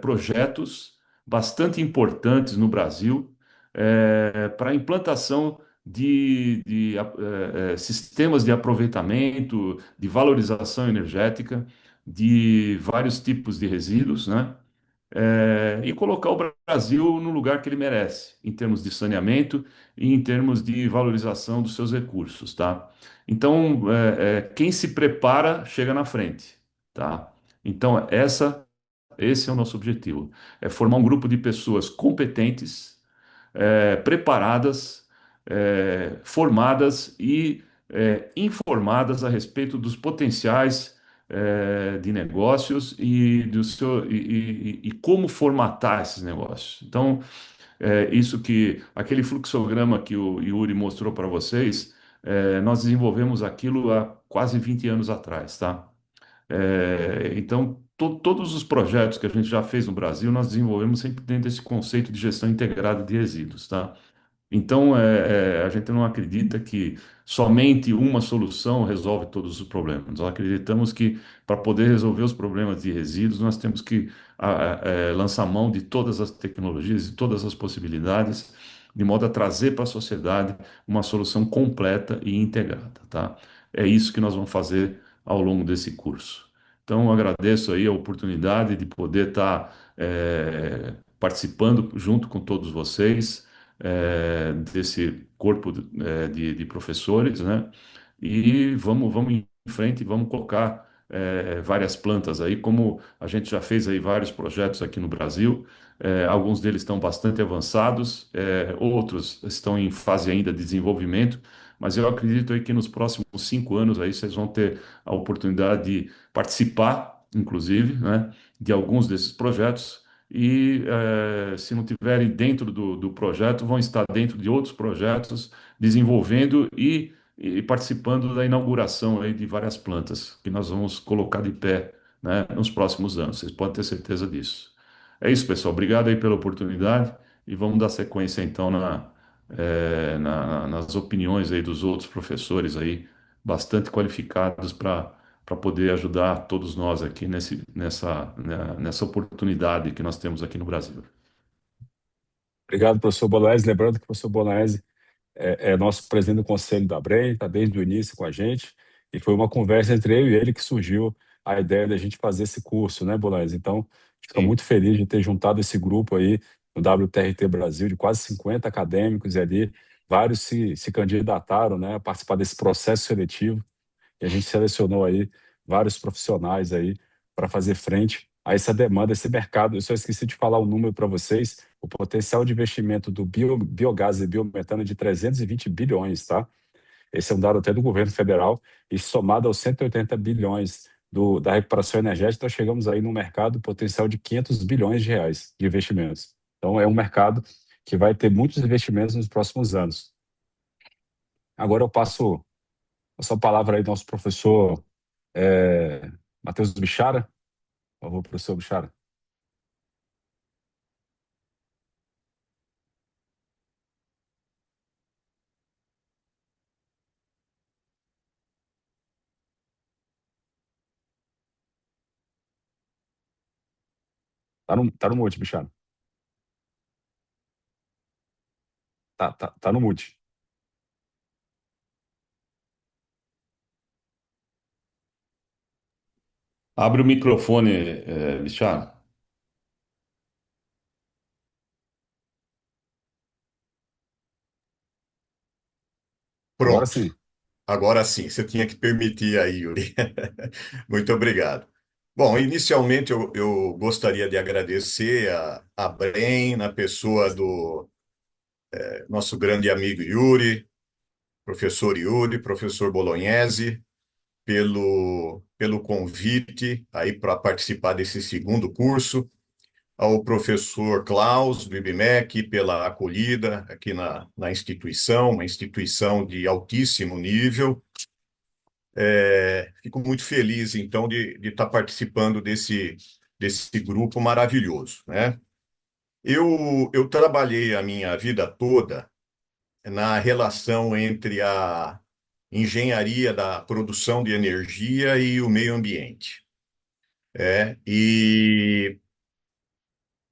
projetos bastante importantes no Brasil para a implantação de sistemas de aproveitamento, de valorização energética de vários tipos de resíduos, né? E colocar o Brasil no lugar que ele merece, em termos de saneamento e em termos de valorização dos seus recursos, tá? Então, quem se prepara chega na frente, tá? Então, essa Esse é o nosso objetivo. É formar um grupo de pessoas competentes, preparadas, formadas e informadas a respeito dos potenciais de negócios e, e como formatar esses negócios. Então, isso que aquele fluxograma que o Yuri mostrou para vocês, nós desenvolvemos aquilo há quase 20 anos atrás, tá? Então, todos os projetos que a gente já fez no Brasil, nós desenvolvemos sempre dentro desse conceito de gestão integrada de resíduos, tá? Então, a gente não acredita que somente uma solução resolve todos os problemas. Nós acreditamos que para poder resolver os problemas de resíduos, nós temos que lançar mão de todas as tecnologias e todas as possibilidades, de modo a trazer para a sociedade uma solução completa e integrada, tá? É isso que nós vamos fazer ao longo desse curso. Então, eu agradeço aí a oportunidade de poder estar participando junto com todos vocês desse corpo de professores, né? E vamos em frente, vamos colocar várias plantas aí, como a gente já fez aí vários projetos aqui no Brasil. Alguns deles estão bastante avançados, outros estão em fase ainda de desenvolvimento, mas eu acredito aí que nos próximos 5 anos aí vocês vão ter a oportunidade de participar, inclusive, né, de alguns desses projetos e se não tiverem dentro do projeto, vão estar dentro de outros projetos, desenvolvendo e participando da inauguração aí de várias plantas que nós vamos colocar de pé, né, nos próximos anos. Vocês podem ter certeza disso. É isso, pessoal. Obrigado aí pela oportunidade e vamos dar sequência então nas opiniões aí dos outros professores aí, bastante qualificados para poder ajudar todos nós aqui nessa oportunidade que nós temos aqui no Brasil. Obrigado, professor Bolognese. Lembrando que o professor Bolognese é nosso presidente do Conselho da Brem, está desde o início com a gente, e foi uma conversa entre eu e ele que surgiu a ideia da gente fazer esse curso, né, Bolognese? Então, fico Sim. muito feliz de ter juntado esse grupo aí no WTRT Brasil, de quase 50 acadêmicos, e ali vários se candidataram, né, a participar desse processo seletivo, e a gente selecionou aí vários profissionais aí para fazer frente a essa demanda, esse mercado. Eu só esqueci de falar o número para vocês, o potencial de investimento do biogás e biometano é de 320 bilhões, tá? Esse é um dado até do governo federal, e somado aos 180 bilhões da recuperação energética, nós chegamos aí num mercado potencial de 500 bilhões de reais de investimentos. Então, é um mercado que vai ter muitos investimentos nos próximos anos. Agora eu passo a sua palavra aí ao nosso professor Matheus Bichara. Por favor, professor Bichara. Tá no mute, Bichara. Tá no mute. Abre o microfone, Bichar. Agora Pronto, sim. agora sim, você tinha que permitir aí, Yuri. Muito obrigado. Bom, inicialmente eu gostaria de agradecer a Brem, na pessoa do nosso grande amigo Yuri, professor Bolognese, pelo convite aí para participar desse segundo curso, ao professor Klaus, do IBMEC, pela acolhida aqui na instituição, uma instituição de altíssimo nível. Fico muito feliz, então, de estar participando desse grupo maravilhoso, né? Eu trabalhei a minha vida toda na relação entre a engenharia da produção de energia e o meio ambiente. E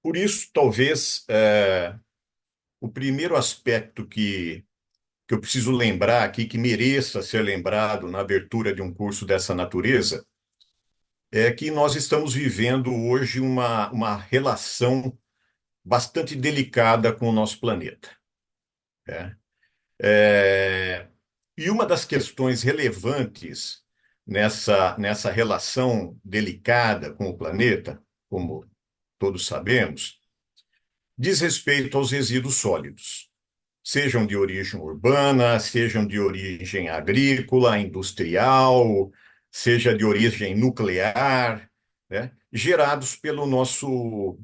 por isso, talvez, o primeiro aspecto que eu preciso lembrar aqui, que mereça ser lembrado na abertura de um curso dessa natureza, é que nós estamos vivendo hoje uma relação bastante delicada com o nosso planeta. Né? E uma das questões relevantes nessa relação delicada com o planeta, como todos sabemos, diz respeito aos resíduos sólidos, sejam de origem urbana, sejam de origem agrícola, industrial, seja de origem nuclear, né, gerados pelo nosso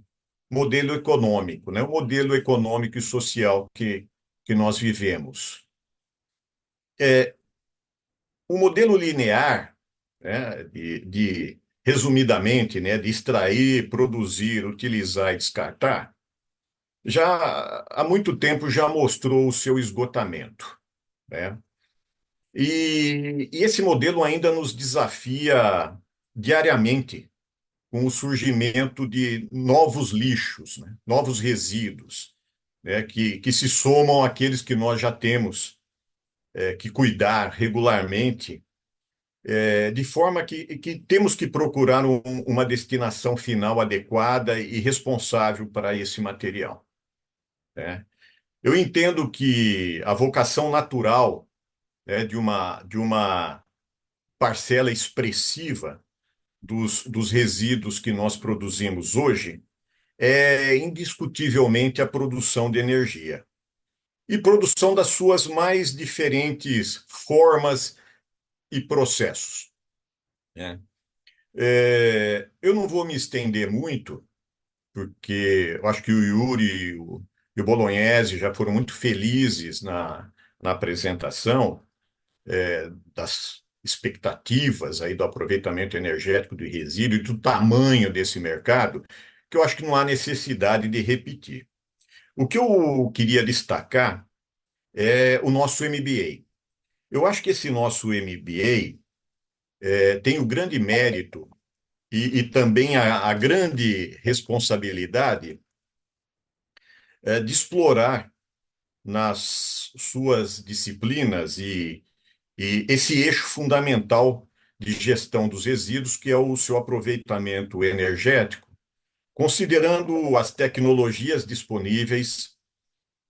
modelo econômico, né, o modelo econômico e social que nós vivemos. O modelo linear, né, resumidamente, né, de extrair, produzir, utilizar e descartar, já há muito tempo já mostrou o seu esgotamento, né? E esse modelo ainda nos desafia diariamente com o surgimento de novos lixos, né? Novos resíduos, né? Que se somam àqueles que nós já temos que cuidar regularmente, de forma que temos que procurar uma destinação final adequada e responsável para esse material, né? Eu entendo que a vocação natural, né, de uma parcela expressiva dos resíduos que nós produzimos hoje é indiscutivelmente a produção de energia. E produção das suas mais diferentes formas e processos, né? Eu não vou me estender muito, porque eu acho que o Yuri e o Bolognese já foram muito felizes na apresentação das expectativas aí do aproveitamento energético do resíduo e do tamanho desse mercado, que eu acho que não há necessidade de repetir. O que eu queria destacar é o nosso MBA. Eu acho que esse nosso MBA tem o grande mérito e também a grande responsabilidade de explorar nas suas disciplinas e esse eixo fundamental de gestão dos resíduos, que é o seu aproveitamento energético, considerando as tecnologias disponíveis,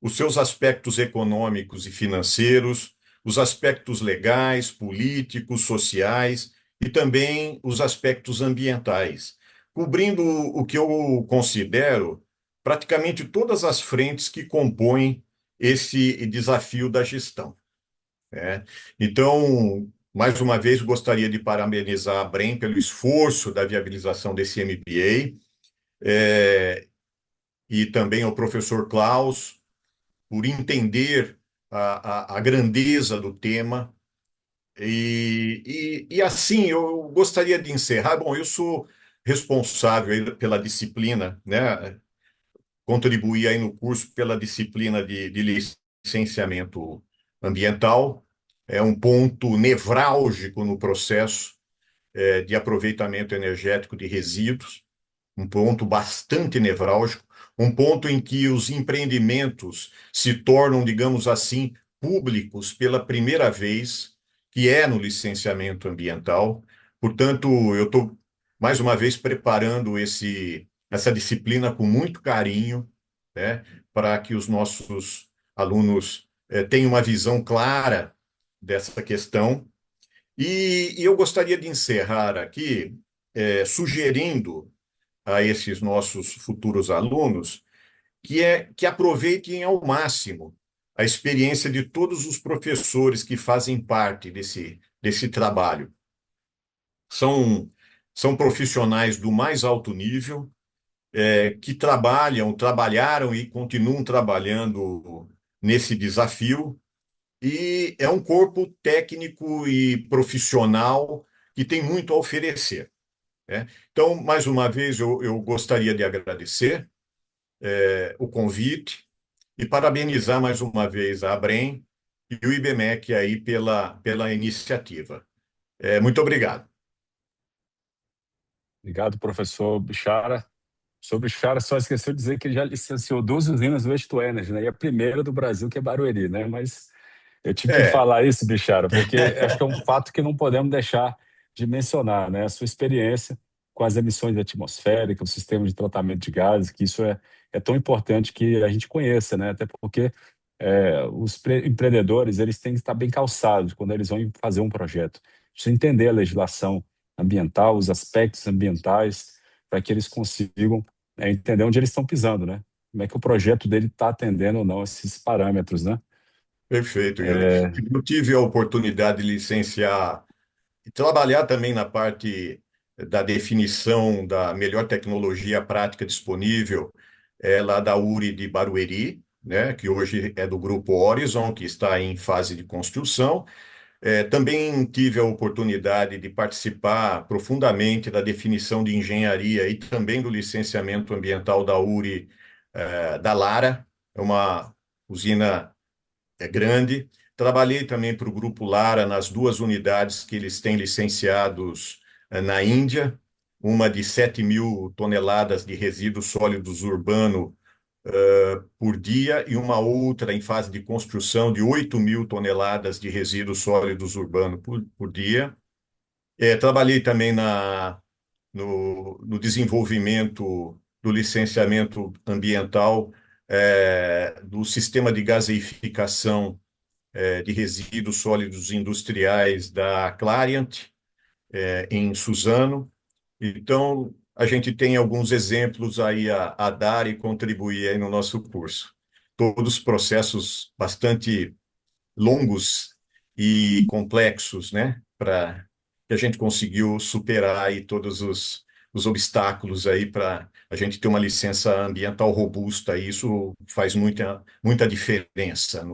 os seus aspectos econômicos e financeiros, os aspectos legais, políticos, sociais e também os aspectos ambientais, cobrindo o que eu considero praticamente todas as frentes que compõem esse desafio da gestão, né? Então, mais uma vez, gostaria de parabenizar a Brem pelo esforço da viabilização desse MBA, e também ao professor Klaus por entender a grandeza do tema. E assim, eu gostaria de encerrar. Bom, eu sou responsável aí pela disciplina, né? Contribuí aí no curso pela disciplina de licenciamento ambiental. É um ponto nevrálgico no processo de aproveitamento energético de resíduos, um ponto bastante nevrálgico, um ponto em que os empreendimentos se tornam, digamos assim, públicos pela primeira vez, que é no licenciamento ambiental. Portanto, eu estou, mais uma vez, preparando essa disciplina com muito carinho, né, para que os nossos alunos tenham uma visão clara dessa questão. E eu gostaria de encerrar aqui sugerindo a esses nossos futuros alunos que aproveitem ao máximo a experiência de todos os professores que fazem parte desse trabalho. São, são profissionais do mais alto nível, que trabalharam e continuam trabalhando nesse desafio, e é um corpo técnico e profissional que tem muito a oferecer, né? Então, mais uma vez, eu gostaria de agradecer o convite e parabenizar mais uma vez a Abrem e o IBMEC aí pela iniciativa. Muito obrigado. Obrigado, professor Bichara. Sobre o Bichara, só esqueceu de dizer que ele já licenciou 2 usinas Waste to Energy, né? E a primeira do Brasil, que é Barueri, né? Mas eu tive que É, falar isso, Bichara, porque acho que é um fato que não podemos deixar de mencionar, né? A sua experiência com as emissões atmosféricas, o sistema de tratamento de gases, que isso é tão importante que a gente conheça, né? Até porque os empreendedores, eles têm que estar bem calçados quando eles vão fazer um projeto. Precisa entender a legislação ambiental, os aspectos ambientais, para que eles consigam é entender onde eles estão pisando, né? Como é que o projeto dele está atendendo ou não esses parâmetros, né? Perfeito, Yuri. É, Eu tive a oportunidade de licenciar e trabalhar também na parte da definição da melhor tecnologia prática disponível, lá da URI de Barueri, né, que hoje é do grupo Horizon, que está em fase de construção. Também tive a oportunidade de participar profundamente da definição de engenharia e também do licenciamento ambiental da URI, da Lara, é uma usina grande. Trabalhei também para o Grupo Lara nas duas unidades que eles têm licenciados na Índia, uma de 7.000 toneladas de resíduos sólidos urbanos por dia e uma outra em fase de construção de 8.000 toneladas de resíduos sólidos urbanos por dia. Trabalhei também no desenvolvimento do licenciamento ambiental do sistema de gaseificação de resíduos sólidos industriais da Clariant, em Suzano. Então, a gente tem alguns exemplos aí a dar e contribuir aí no nosso curso. Todos processos bastante longos e complexos, né? Para que a gente conseguiu superar aí todos os obstáculos aí para a gente ter uma licença ambiental robusta. E isso faz muita diferença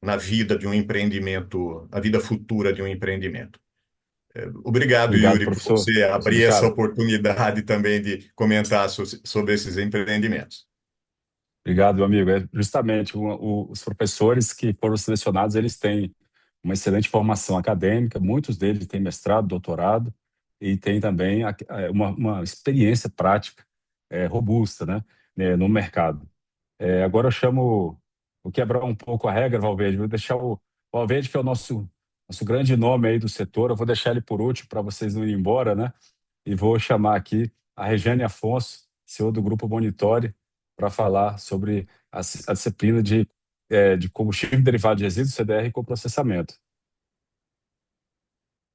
na vida de um empreendimento, a vida futura de um empreendimento. Obrigado, obrigado, Yuri, por professor. você abrir essa Obrigado. oportunidade também de comentar sobre esses empreendimentos. Obrigado, meu amigo. É justamente os professores que foram selecionados, eles têm uma excelente formação acadêmica, muitos deles têm mestrado, doutorado e têm também uma experiência prática robusta, no mercado. Agora eu chamo, vou quebrar um pouco a regra, Valverde, vou deixar o Valverde, que é o nosso grande nome aí do setor, eu vou deixar ele por último para vocês não irem embora, né? E vou chamar aqui a Regiane Afonso, CEO do Grupo Monitore, para falar sobre a disciplina de combustível derivado de resíduos, CDR e coprocessamento.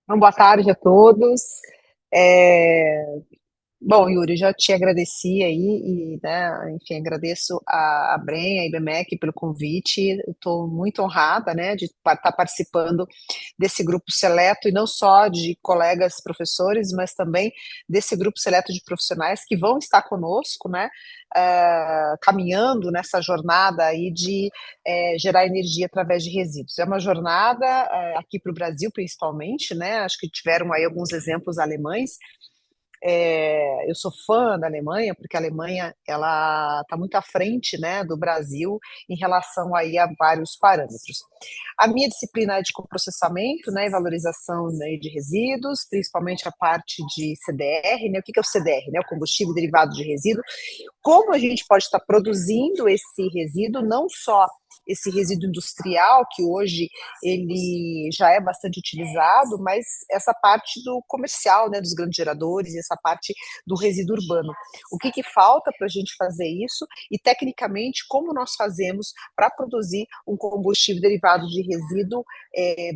Então, boa tarde a todos. É, Bom, Yuri, já te agradeci aí e, né, enfim, agradeço a Bren, a IBMEC pelo convite. Estou muito honrada, né, de estar participando desse grupo seleto e não só de colegas professores, mas também desse grupo seleto de profissionais que vão estar conosco, né, caminhando nessa jornada aí de gerar energia através de resíduos. É uma jornada aqui para o Brasil, principalmente, né? Acho que tiveram aí alguns exemplos alemães. Eu sou fã da Alemanha, porque a Alemanha ela está muito à frente, né, do Brasil em relação aí a vários parâmetros. A minha disciplina é de coprocessamento, né, e valorização, né, de resíduos, principalmente a parte de CDR, né? O que é o CDR, né? O combustível derivado de resíduo. Como a gente pode estar produzindo esse resíduo, não só esse resíduo industrial, que hoje ele já é bastante utilizado, mas essa parte do comercial, né, dos grandes geradores, essa parte do resíduo urbano. O que falta para a gente fazer isso e, tecnicamente, como nós fazemos para produzir um combustível derivado de resíduo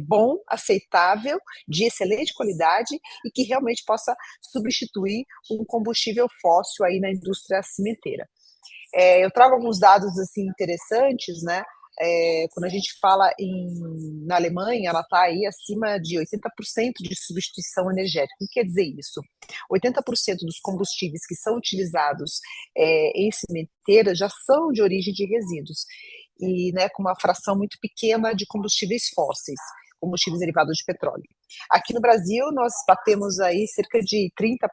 bom, aceitável, de excelente qualidade e que realmente possa substituir um combustível fóssil aí na indústria cimenteira. Eu trago alguns dados assim interessantes, né? Quando a gente fala na Alemanha, ela está aí acima de 80% de substituição energética. O que quer dizer isso? 80% dos combustíveis que são utilizados em cimenteiras já são de origem de resíduos, e, né, com uma fração muito pequena de combustíveis fósseis, combustíveis derivados de petróleo. Aqui no Brasil, nós batemos aí cerca de 30%,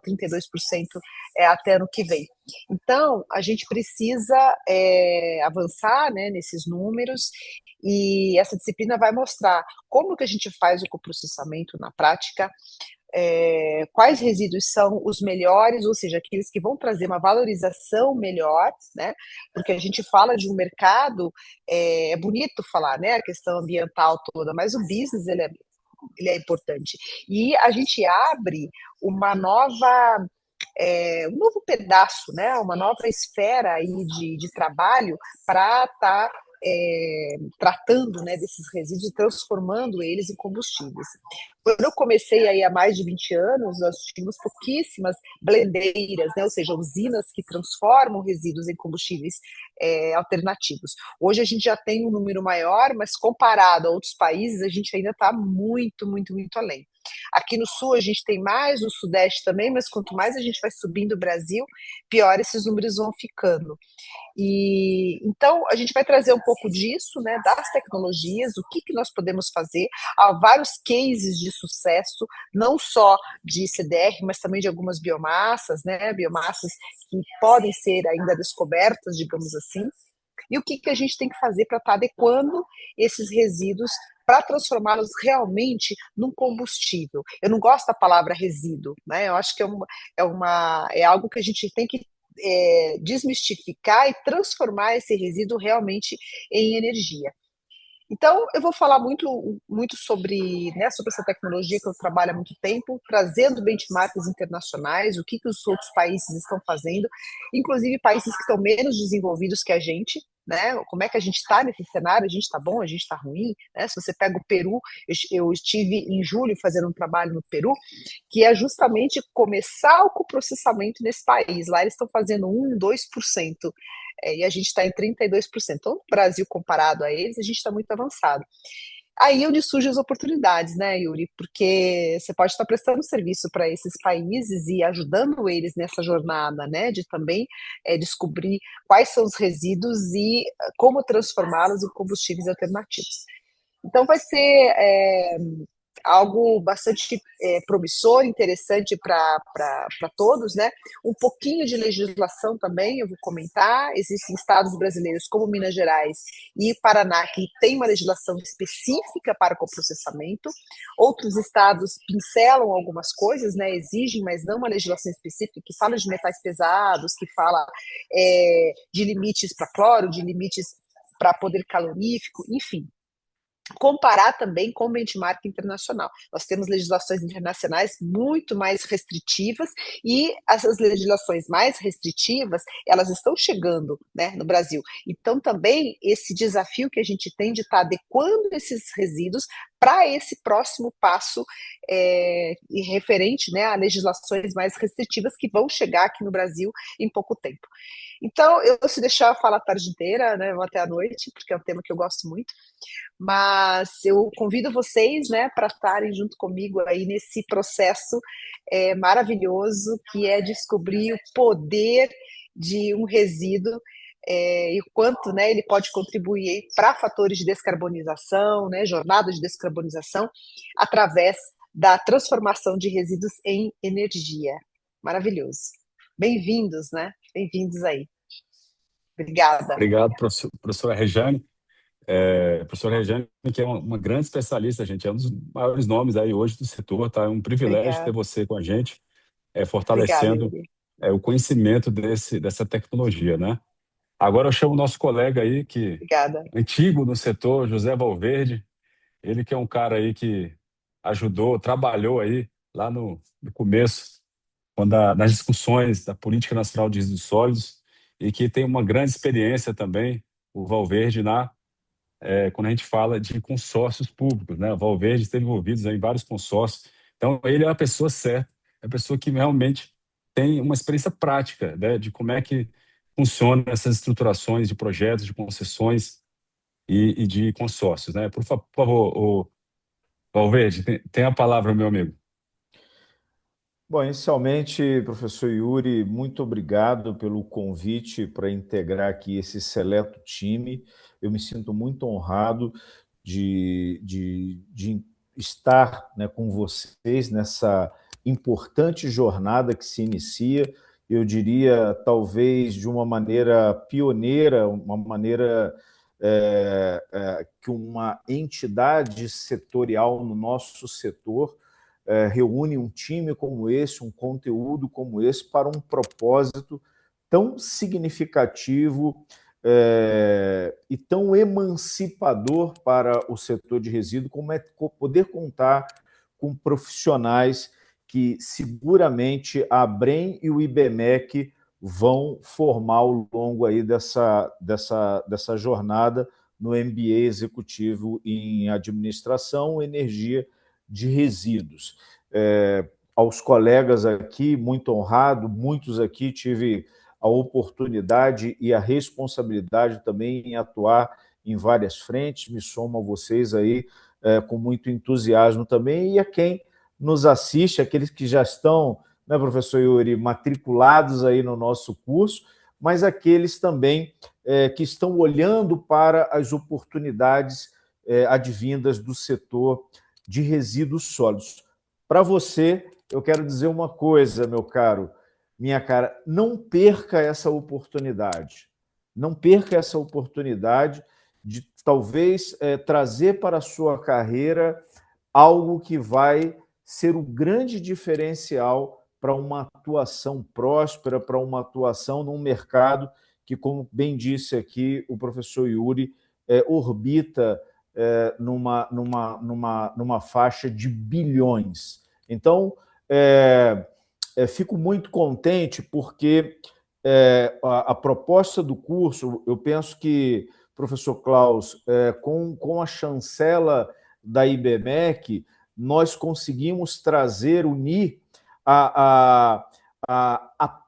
32% até ano que vem. Então, a gente precisa avançar, né, nesses números, e essa disciplina vai mostrar como que a gente faz o coprocessamento na prática, quais resíduos são os melhores, ou seja, aqueles que vão trazer uma valorização melhor, né? Porque a gente fala de um mercado, é bonito falar, né, a questão ambiental toda, mas o business ele é importante. E a gente abre uma nova um novo pedaço, né, uma nova esfera aí de trabalho para estar tratando, né, desses resíduos e transformando eles em combustíveis. Quando eu comecei aí há mais de 20 anos, nós tínhamos pouquíssimas blendeiras, né, ou seja, usinas que transformam resíduos em combustíveis alternativos. Hoje a gente já tem um número maior, mas comparado a outros países, a gente ainda está muito, muito, muito além. Aqui no sul a gente tem mais, no sudeste também, mas quanto mais a gente vai subindo o Brasil, pior esses números vão ficando. E então a gente vai trazer um pouco disso, né, das tecnologias, o que nós podemos fazer. Há vários cases de sucesso, não só de CDR, mas também de algumas biomassas, né, biomassas que podem ser ainda descobertas, digamos assim. E o que a gente tem que fazer para estar adequando esses resíduos para transformá-los realmente num combustível. Eu não gosto da palavra resíduo, né? Eu acho que é algo que a gente tem que desmistificar e transformar esse resíduo realmente em energia. Então, eu vou falar muito, muito sobre, né, sobre essa tecnologia que eu trabalho há muito tempo, trazendo benchmarks internacionais, o que os outros países estão fazendo, inclusive países que estão menos desenvolvidos que a gente, né? Como é que a gente está nesse cenário? A gente está bom, a gente está ruim, né? Se você pega o Peru, eu estive em julho fazendo um trabalho no Peru, que é justamente começar o coprocessamento nesse país. Lá eles estão fazendo 1, 2%. E a gente está em 32%. Então, o Brasil, comparado a eles, a gente está muito avançado. Aí é onde surgem as oportunidades, né, Yuri? Porque você pode estar prestando serviço para esses países e ajudando eles nessa jornada, né, de também descobrir quais são os resíduos e como transformá-los em combustíveis alternativos. Então, vai ser algo bastante promissor, interessante para todos, né? Um pouquinho de legislação também, eu vou comentar. Existem estados brasileiros como Minas Gerais e Paraná que tem uma legislação específica para o coprocessamento. Outros estados pincelam algumas coisas, né? Exigem, mas não uma legislação específica que fala de metais pesados, que fala de limites para cloro, de limites para poder calorífico, enfim. Comparar também com o benchmark internacional. Nós temos legislações internacionais muito mais restritivas e essas legislações mais restritivas, elas estão chegando, né, no Brasil. Então, também, esse desafio que a gente tem de estar adequando esses resíduos para esse próximo passo referente, né, a legislações mais restritivas que vão chegar aqui no Brasil em pouco tempo. Então, se deixar eu falar a tarde inteira, né, vou até a noite, porque é um tema que eu gosto muito, mas eu convido vocês, né, para estarem junto comigo aí nesse processo maravilhoso que é descobrir o poder de um resíduo e o quanto, né, ele pode contribuir para fatores de descarbonização, né, jornada de descarbonização, através da transformação de resíduos em energia. Maravilhoso. Bem-vindos, né? Bem-vindos aí. Obrigada. Obrigado, professora Rejane. Professora Rejane, que é uma grande especialista, gente, é um dos maiores nomes aí hoje do setor, tá? É um privilégio ter Obrigada. você com a gente, Obrigada, fortalecendo Yuri. o conhecimento dessa tecnologia, né? Agora eu chamo o nosso colega aí, que Obrigada. antigo no setor, José Valverde, ele que é um cara aí que ajudou, trabalhou aí lá no começo, nas discussões da Política Nacional de Resíduos Sólidos, e que tem uma grande experiência também, o Valverde, quando a gente fala de consórcios públicos, né? O Valverde esteve envolvido em vários consórcios. Então, ele é a pessoa certa, é a pessoa que realmente tem uma experiência prática, né, de como é que funcionam essas estruturações de projetos, de concessões e de consórcios, né? Por favor, Valverde, tem a palavra, meu amigo. Bom, inicialmente, professor Yuri, muito obrigado pelo convite para integrar aqui esse seleto time. Eu me sinto muito honrado de estar, né, com vocês nessa importante jornada que se inicia, eu diria, talvez de uma maneira pioneira, uma maneira que uma entidade setorial no nosso setor reúne um time como esse, um conteúdo como esse, para um propósito tão significativo e tão emancipador para o setor de resíduo, como é poder contar com profissionais que seguramente a ABREM e o IBMEC vão formar ao longo aí dessa jornada no MBA Executivo em Administração e Energia de Resíduos. Aos colegas aqui, muito honrado, muitos aqui tive a oportunidade e a responsabilidade também em atuar em várias frentes, me somo a vocês aí com muito entusiasmo também, e a quem nos assiste, aqueles que já estão, né, professor Yuri, matriculados aí no nosso curso, mas aqueles também que estão olhando para as oportunidades advindas do setor de resíduos sólidos. Para você, eu quero dizer uma coisa, meu caro, minha cara, não perca essa oportunidade. Não perca essa oportunidade de talvez trazer para a sua carreira algo que vai ser o grande diferencial para uma atuação próspera, para uma atuação num mercado que, como bem disse aqui o professor Yuri, orbita numa faixa de bilhões. Então, fico muito contente porque a proposta do curso, eu penso que, professor Klaus, com a chancela da IBMEC, nós conseguimos unir a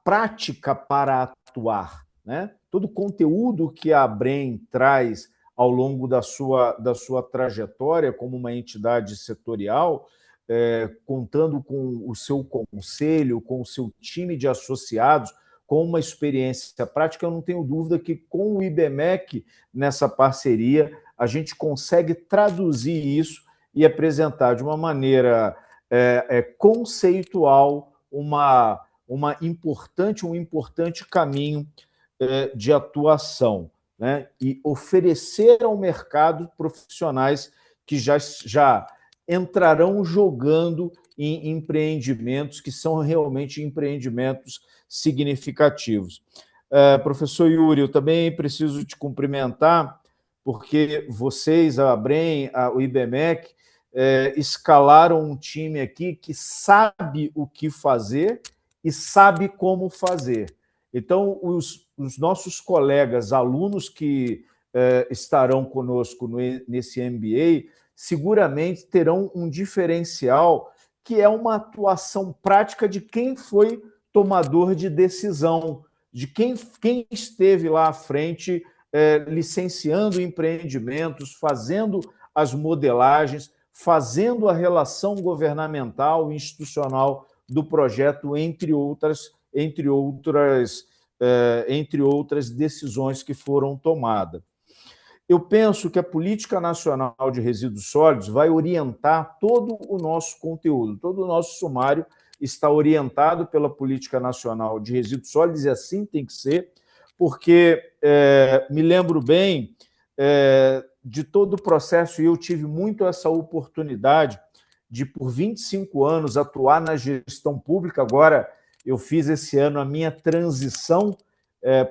prática para atuar, né? Todo o conteúdo que a ABREM traz ao longo da sua trajetória como uma entidade setorial, contando com o seu conselho, com o seu time de associados, com uma experiência prática, eu não tenho dúvida que com o IBMEC, nessa parceria, a gente consegue traduzir isso e apresentar de uma maneira conceitual um importante caminho de atuação, né? E oferecer ao mercado profissionais que já entrarão jogando em empreendimentos que são realmente empreendimentos significativos. Professor Yuri, eu também preciso te cumprimentar, porque vocês, a ABREM, o IBMEC, escalaram um time aqui que sabe o que fazer e sabe como fazer. Então, os nossos colegas, alunos que estarão conosco nesse MBA, seguramente terão um diferencial que é uma atuação prática de quem foi tomador de decisão, de quem esteve lá à frente licenciando empreendimentos, fazendo as modelagens, fazendo a relação governamental e institucional do projeto, entre outras decisões que foram tomadas. Eu penso que a Política Nacional de Resíduos Sólidos vai orientar todo o nosso conteúdo, todo o nosso sumário está orientado pela Política Nacional de Resíduos Sólidos, e assim tem que ser, porque me lembro bem de todo o processo, e eu tive muito essa oportunidade de, por 25 anos, atuar na gestão pública. Agora, eu fiz esse ano a minha transição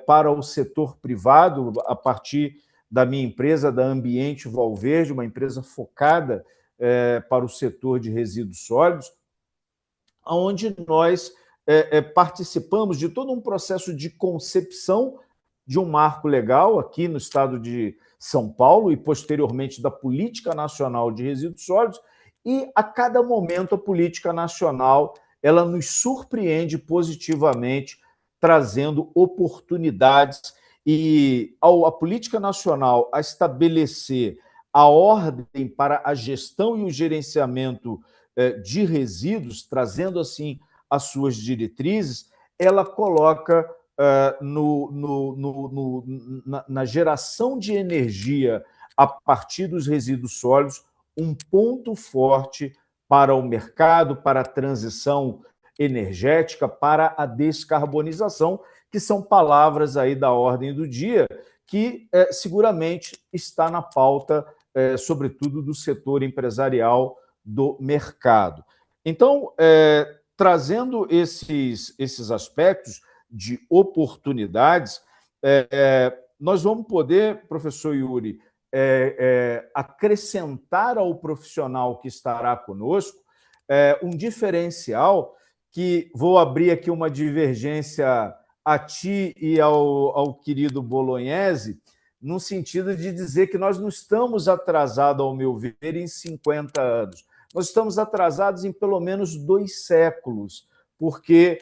para o setor privado, a partir da minha empresa, da Ambiente Valverde, uma empresa focada para o setor de resíduos sólidos, onde nós participamos de todo um processo de concepção de um marco legal aqui no estado de São Paulo e, posteriormente, da Política Nacional de Resíduos Sólidos, e, a cada momento, a Política Nacional ela nos surpreende positivamente, trazendo oportunidades. E a Política Nacional a estabelecer a ordem para a gestão e o gerenciamento de resíduos, trazendo assim as suas diretrizes, ela coloca na geração de energia a partir dos resíduos sólidos um ponto forte para o mercado, para a transição energética, para a descarbonização, que são palavras aí da ordem do dia, que seguramente está na pauta, sobretudo do setor empresarial do mercado. Então, trazendo esses aspectos de oportunidades, nós vamos poder, professor Yuri, acrescentar ao profissional que estará conosco um diferencial que, vou abrir aqui uma divergência a ti e ao querido Bolognese, no sentido de dizer que nós não estamos atrasados, ao meu ver, em 50 anos. Nós estamos atrasados em pelo menos 2 séculos, porque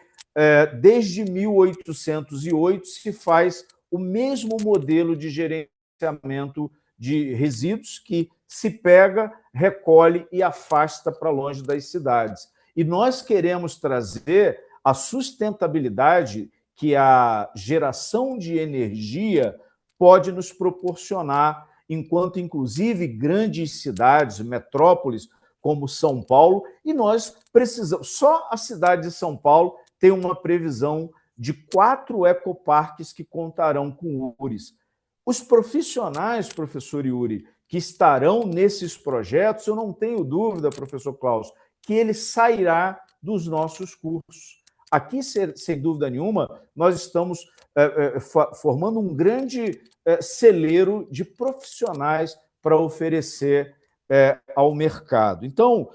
desde 1808 se faz o mesmo modelo de gerenciamento de resíduos que se pega, recolhe e afasta para longe das cidades. E nós queremos trazer a sustentabilidade que a geração de energia pode nos proporcionar, enquanto, inclusive, grandes cidades, metrópoles, como São Paulo, e nós precisamos... Só a cidade de São Paulo tem uma previsão de 4 ecoparques que contarão com URIs. Os profissionais, professor Yuri, que estarão nesses projetos, eu não tenho dúvida, professor Klaus, que ele sairá dos nossos cursos. Aqui, sem dúvida nenhuma, nós estamos formando um grande celeiro de profissionais para oferecer ao mercado. Então,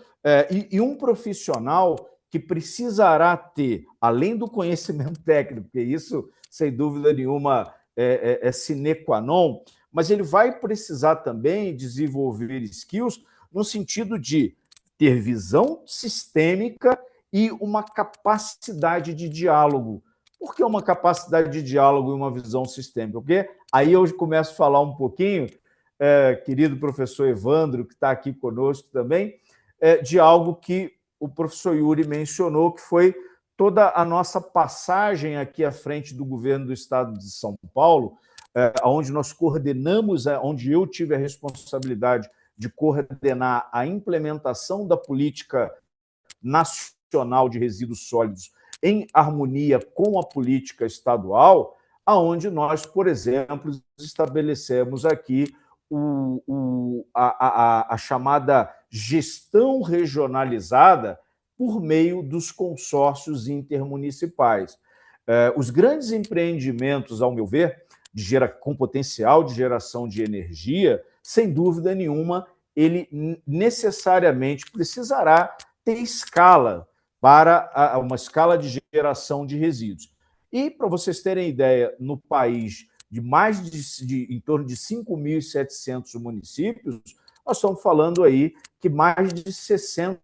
um profissional que precisará ter, além do conhecimento técnico, porque isso, sem dúvida nenhuma, é sine qua non, mas ele vai precisar também desenvolver skills no sentido de ter visão sistêmica e uma capacidade de diálogo. Por que uma capacidade de diálogo e uma visão sistêmica? Porque aí eu começo a falar um pouquinho, querido professor Evandro, que está aqui conosco também, de algo que o professor Yuri mencionou, que foi toda a nossa passagem aqui à frente do governo do Estado de São Paulo, onde nós coordenamos, onde eu tive a responsabilidade de coordenar a implementação da política nacional de resíduos sólidos em harmonia com a política estadual, aonde nós, por exemplo, estabelecemos aqui a chamada gestão regionalizada por meio dos consórcios intermunicipais. Os grandes empreendimentos, ao meu ver, com potencial de geração de energia, sem dúvida nenhuma, ele necessariamente precisará ter escala para uma escala de geração de resíduos. E, para vocês terem ideia, no país de em torno de 5.700 municípios, nós estamos falando aí que mais de 60%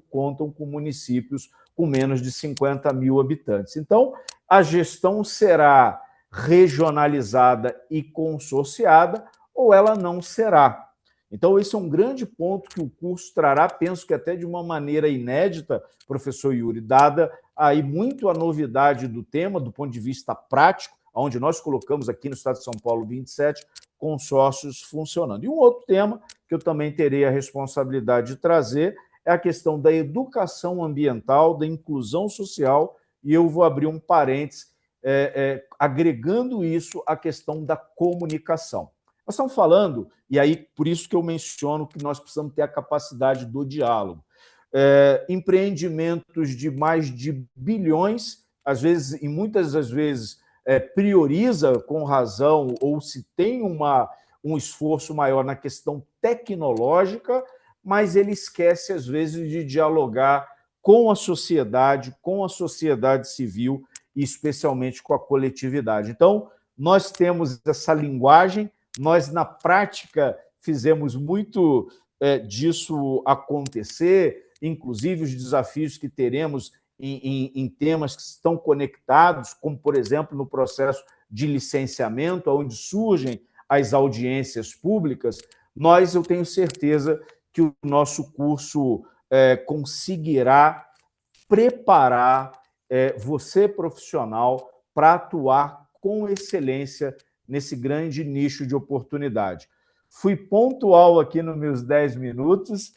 contam com municípios com menos de 50 mil habitantes. Então, a gestão será regionalizada e consorciada ou ela não será. Então, esse é um grande ponto que o curso trará, penso que até de uma maneira inédita, professor Yuri, dada aí muito a novidade do tema, do ponto de vista prático, onde nós colocamos aqui no Estado de São Paulo 27 consórcios funcionando. E um outro tema que eu também terei a responsabilidade de trazer é a questão da educação ambiental, da inclusão social, e eu vou abrir um parênteses, agregando isso à questão da comunicação. Nós estamos falando, e aí por isso que eu menciono que nós precisamos ter a capacidade do diálogo. Empreendimentos de mais de bilhões, às vezes, e muitas das vezes, prioriza com razão ou se tem um esforço maior na questão tecnológica, mas ele esquece, às vezes, de dialogar com a sociedade civil e especialmente com a coletividade. Então, nós temos essa linguagem, nós, na prática, fizemos muito disso acontecer, inclusive os desafios que teremos em temas que estão conectados, como, por exemplo, no processo de licenciamento, onde surgem as audiências públicas, eu tenho certeza que o nosso curso conseguirá preparar você, profissional, para atuar com excelência nesse grande nicho de oportunidade. Fui pontual aqui nos meus 10 minutos,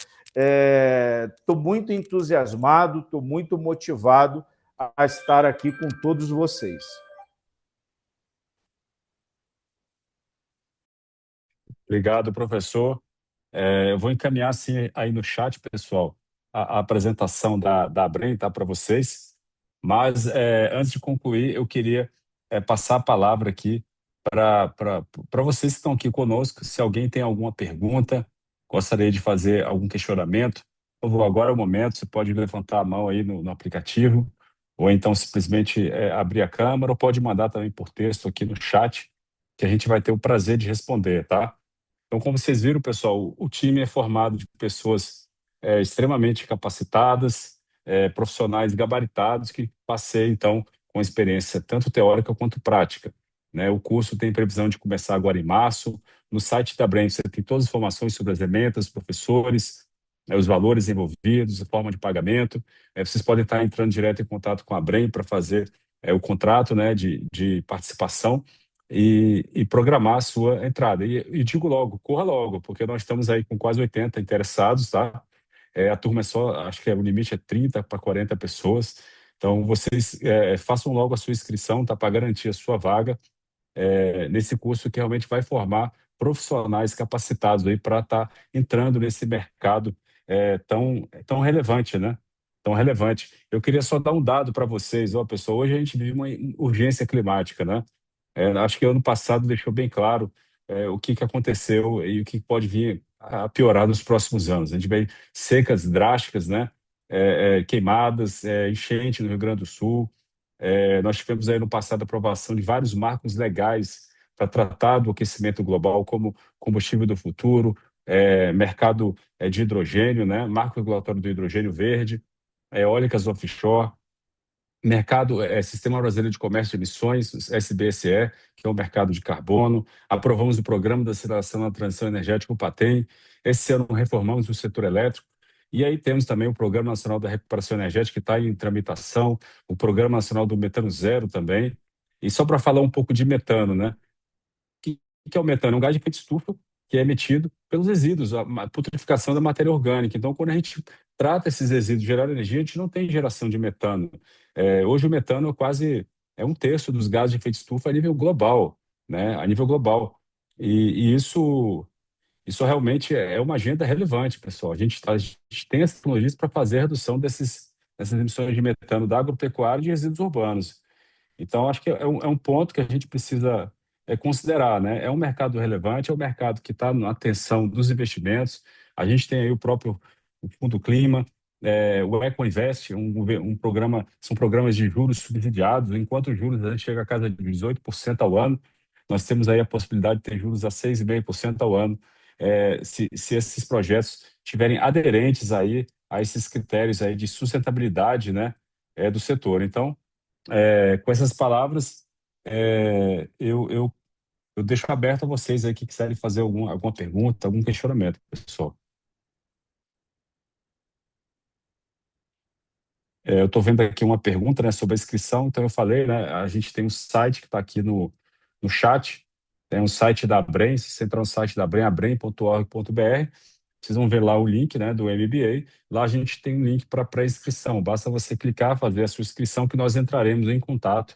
estou muito entusiasmado, estou muito motivado a estar aqui com todos vocês. Obrigado, professor. Eu vou encaminhar assim, aí no chat, pessoal, a apresentação da Abrem, tá, para vocês. Mas, antes de concluir, eu queria passar a palavra aqui para vocês que estão aqui conosco. Se alguém tem alguma pergunta, gostaria de fazer algum questionamento, por favor, agora é o momento, você pode levantar a mão aí no aplicativo, ou então simplesmente abrir a câmera, ou pode mandar também por texto aqui no chat, que a gente vai ter o prazer de responder, tá? Então, como vocês viram, pessoal, o time é formado de pessoas extremamente capacitadas, profissionais gabaritados que passei, então, com experiência tanto teórica quanto prática, né? O curso tem previsão de começar agora em março. No site da Brain você tem todas as informações sobre as ementas, professores, os valores envolvidos, a forma de pagamento. Vocês podem estar entrando direto em contato com a Brain para fazer o contrato, né, de participação e programar a sua entrada. E digo logo, corra logo, porque nós estamos aí com quase 80 interessados, tá? A turma é só, acho que o limite é 30 para 40 pessoas. Então, vocês façam logo a sua inscrição, tá? Para garantir a sua vaga nesse curso que realmente vai formar profissionais capacitados aí para estar entrando nesse mercado tão relevante, né? Tão relevante. Eu queria só dar um dado para vocês, ó, pessoal. Hoje a gente vive uma urgência climática, né? Acho que ano passado deixou bem claro o que aconteceu e o que pode vir a piorar nos próximos anos. A gente vê secas drásticas, né? Queimadas, enchente no Rio Grande do Sul. Nós tivemos aí no passado a aprovação de vários marcos legais para tratar do aquecimento global, como combustível do futuro, mercado de hidrogênio, né? Marco regulatório do hidrogênio verde, eólicas offshore. Mercado, Sistema Brasileiro de Comércio de Emissões, SBSE, que é o mercado de carbono. Aprovamos o Programa da Aceleração na Transição Energética, o PATEM. Esse ano reformamos o setor elétrico. E aí temos também o Programa Nacional da Recuperação Energética, que está em tramitação, o Programa Nacional do Metano Zero também. E só para falar um pouco de metano, né? Que é o metano? É um gás de efeito estufa que é emitido pelos resíduos, a putrificação da matéria orgânica. Então, quando a gente trata esses resíduos gerar energia, a gente não tem geração de metano. Hoje o metano é um terço dos gases de efeito estufa a nível global, né? A nível global. E isso realmente é uma agenda relevante, pessoal. A gente tem as tecnologias para fazer a redução dessas emissões de metano da agropecuária e de resíduos urbanos. Então, acho que é um ponto que a gente precisa considerar, né? É um mercado relevante, é um mercado que está na atenção dos investimentos. A gente tem aí o Fundo Clima, o EcoInvest, um programa, são programas de juros subsidiados, enquanto os juros a gente chega a casa de 18% ao ano, nós temos aí a possibilidade de ter juros a 6,5% ao ano, se esses projetos tiverem aderentes aí a esses critérios aí de sustentabilidade, né, do setor. Então, com essas palavras, eu deixo aberto a vocês aí que quiserem fazer alguma pergunta, algum questionamento, pessoal. Eu estou vendo aqui uma pergunta, né, sobre a inscrição, então eu falei, né, a gente tem um site que está aqui no chat, tem um site da Brem, se você entrar no site da Brem, abrem.org.br, vocês vão ver lá o link, né, do MBA, lá a gente tem um link para pré-inscrição, basta você clicar, fazer a sua inscrição que nós entraremos em contato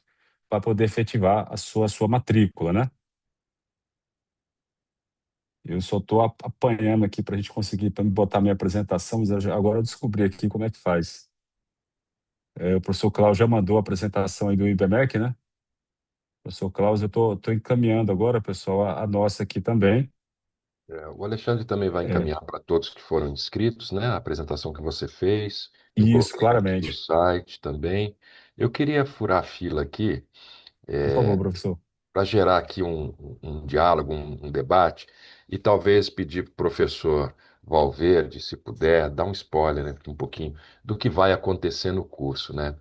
para poder efetivar a sua matrícula, né? Eu só estou apanhando aqui para a gente conseguir, para me botar minha apresentação, mas agora eu descobri aqui como é que faz. O professor Klaus já mandou a apresentação aí do IBMEC, né? Professor Klaus, eu estou encaminhando agora, pessoal, a nossa aqui também. O Alexandre também vai É, encaminhar para todos que foram inscritos, né, a apresentação que você fez. Eu isso, coloquei aqui no claramente. site também. Eu queria furar a fila aqui, Por favor, professor. para gerar aqui um diálogo, um debate, e talvez pedir para o professor Valverde, se puder, dar um spoiler, né, um pouquinho, do que vai acontecer no curso, né?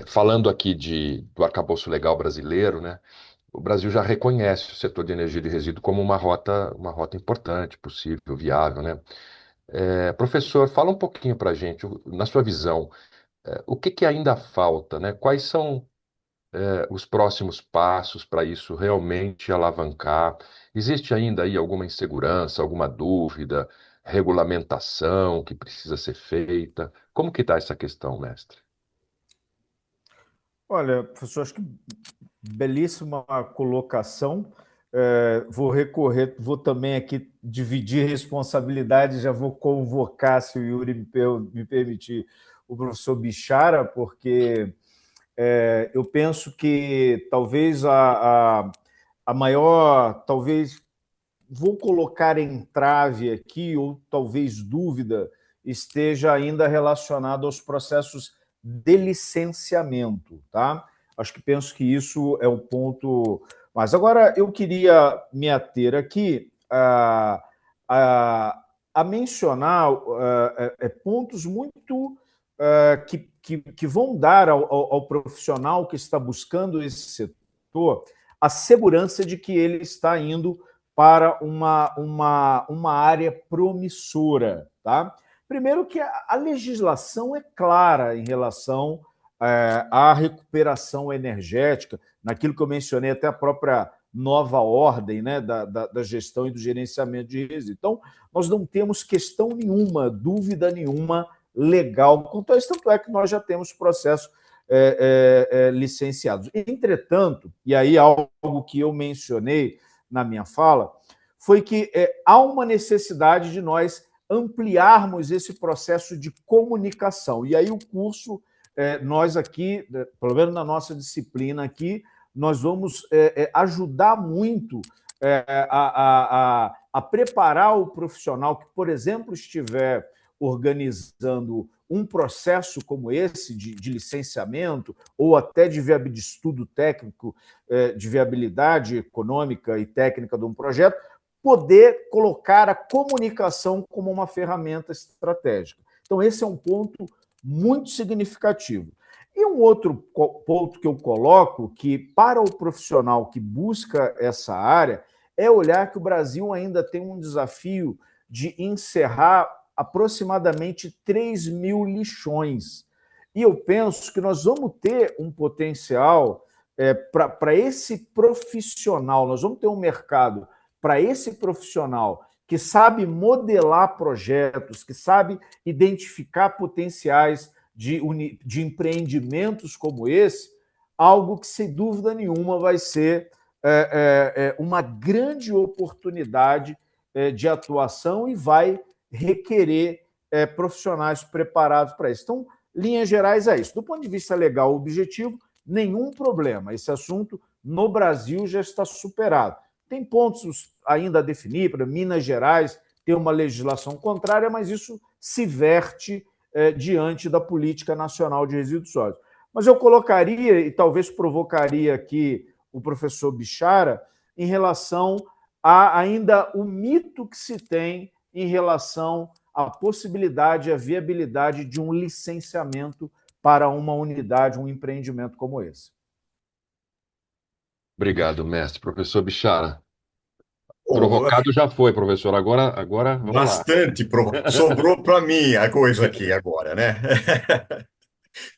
Falando aqui do arcabouço legal brasileiro, né? O Brasil já reconhece o setor de energia de resíduo como uma rota importante, possível, viável, né? Professor, fala um pouquinho para a gente, na sua visão, o que que ainda falta, né? Quais são os próximos passos para isso realmente alavancar? Existe ainda aí alguma insegurança, alguma dúvida, regulamentação que precisa ser feita? Como que está essa questão, mestre? Olha, professor, acho que belíssima colocação. Vou também aqui dividir responsabilidade, já vou convocar, se o Yuri me permitir, o professor Bichara, porque eu penso que talvez a maior, talvez, vou colocar entrave aqui, ou talvez dúvida, esteja ainda relacionado aos processos de licenciamento, tá? Penso que isso é o ponto Mas agora eu queria me ater aqui a mencionar pontos muito que vão dar ao profissional que está buscando esse setor a segurança de que ele está indo para uma área promissora. Tá? Primeiro que a legislação é clara em relação à recuperação energética, naquilo que eu mencionei, até a própria nova ordem, né, da gestão e do gerenciamento de resíduos. Então, nós não temos questão nenhuma, dúvida nenhuma legal quanto a isso, tanto é que nós já temos processos licenciados. Entretanto, e aí algo que eu mencionei na minha fala, foi que há uma necessidade de nós ampliarmos esse processo de comunicação. E aí o curso, nós aqui, pelo menos na nossa disciplina aqui, nós vamos ajudar muito a preparar o profissional que, por exemplo, estiver organizando um processo como esse de licenciamento ou até de estudo técnico de viabilidade econômica e técnica de um projeto, poder colocar a comunicação como uma ferramenta estratégica. Então, esse é um ponto muito significativo. E um outro ponto que eu coloco, que para o profissional que busca essa área, é olhar que o Brasil ainda tem um desafio de encerrar aproximadamente 3 mil lixões. E eu penso que nós vamos ter um potencial para esse profissional, nós vamos ter um mercado para esse profissional que sabe modelar projetos, que sabe identificar potenciais de empreendimentos como esse, algo que, sem dúvida nenhuma, vai ser uma grande oportunidade de atuação e vai requerer profissionais preparados para isso. Então, linhas gerais é isso. Do ponto de vista legal objetivo, nenhum problema. Esse assunto, no Brasil, já está superado. Tem pontos ainda a definir, para Minas Gerais tem uma legislação contrária, mas isso se verte diante da Política Nacional de Resíduos Sólidos. Mas eu colocaria, e talvez provocaria aqui o professor Bichara, em relação a ainda o mito que se tem em relação à possibilidade, à viabilidade de um licenciamento para uma unidade, um empreendimento como esse. Obrigado, mestre. Professor Bichara. Oh, Provocado já foi, professor. Agora vamos lá. bastante. Sobrou para mim a coisa aqui agora, né?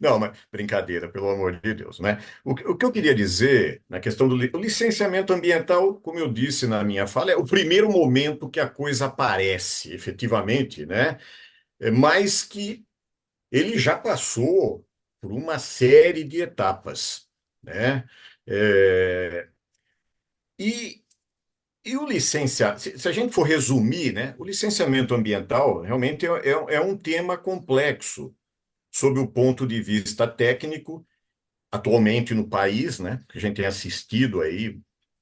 Não, mas brincadeira, pelo amor de Deus, né? O que eu queria dizer na questão do o licenciamento ambiental, como eu disse na minha fala, é o primeiro momento que a coisa aparece, efetivamente, né? Mas que ele já passou por uma série de etapas, né? É, e, e o licenciamento, se a gente for resumir, né? O licenciamento ambiental realmente é um tema complexo sob o ponto de vista técnico atualmente no país, né? Que a gente tem assistido aí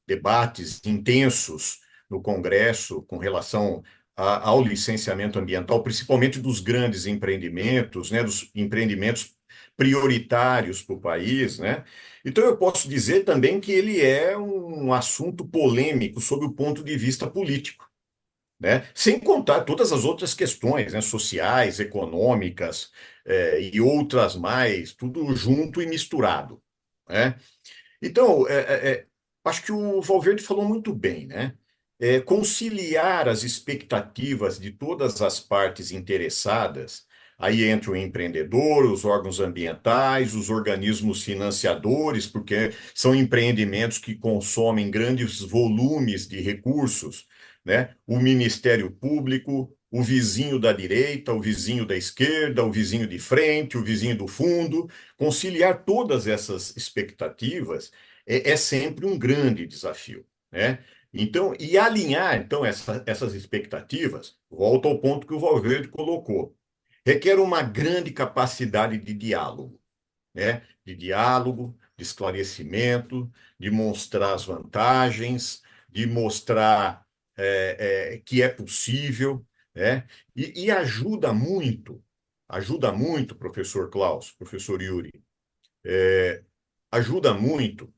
debates intensos no Congresso com relação ao licenciamento ambiental, principalmente dos grandes empreendimentos, né? Dos empreendimentos prioritários para o país, né? Então eu posso dizer também que ele é um assunto polêmico sob o ponto de vista político, né? Sem contar todas as outras questões, né? Sociais, econômicas, e outras mais, tudo junto e misturado, né? Então, acho que o Valverde falou muito bem, né? Conciliar as expectativas de todas as partes interessadas, aí entra o empreendedor, os órgãos ambientais, os organismos financiadores, porque são empreendimentos que consomem grandes volumes de recursos, né? O Ministério Público, o vizinho da direita, o vizinho da esquerda, o vizinho de frente, o vizinho do fundo, conciliar todas essas expectativas é sempre um grande desafio, né? Então, e alinhar então essas expectativas, volta ao ponto que o Valverde colocou, requer uma grande capacidade de diálogo, né? De diálogo, de esclarecimento, de mostrar as vantagens, de mostrar que é possível, né? E ajuda muito, professor Klaus, professor Yuri, ajuda muito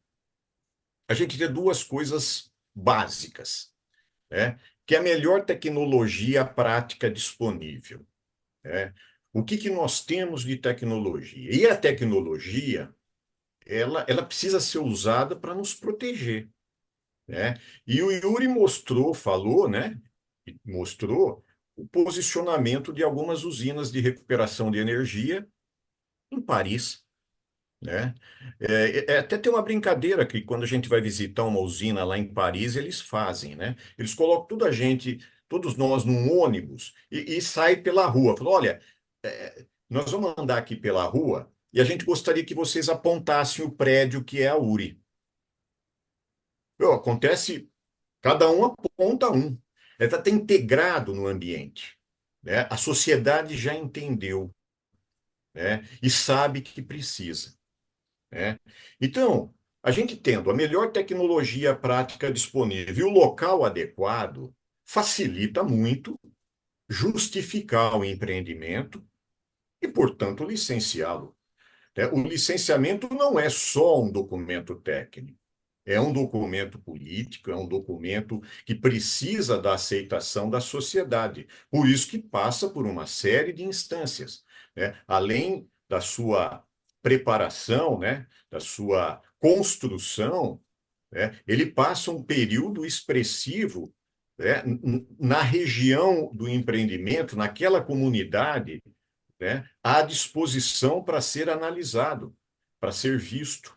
a gente ter duas coisas básicas, né? Que é a melhor tecnologia prática disponível, né? O que que nós temos de tecnologia? E a tecnologia, ela precisa ser usada para nos proteger, né? E o Yuri mostrou, falou, né? Mostrou o posicionamento de algumas usinas de recuperação de energia em Paris, né? Até tem uma brincadeira que quando a gente vai visitar uma usina lá em Paris, eles fazem, né? Eles colocam todos nós num ônibus e sai pela rua. Falam, olha, nós vamos andar aqui pela rua e a gente gostaria que vocês apontassem o prédio que é a URI. Meu, acontece, cada um aponta um. Está integrado no ambiente, né? A sociedade já entendeu, né? E sabe que precisa, né? Então, a gente tendo a melhor tecnologia prática disponível e o local adequado, facilita muito justificar o empreendimento e, portanto, licenciá-lo, né? O licenciamento não é só um documento técnico. É um documento político, é um documento que precisa da aceitação da sociedade. Por isso que passa por uma série de instâncias, né? Além da sua preparação, né? Da sua construção, né? Ele passa um período expressivo, né? Na região do empreendimento, naquela comunidade, né? À disposição para ser analisado, para ser visto,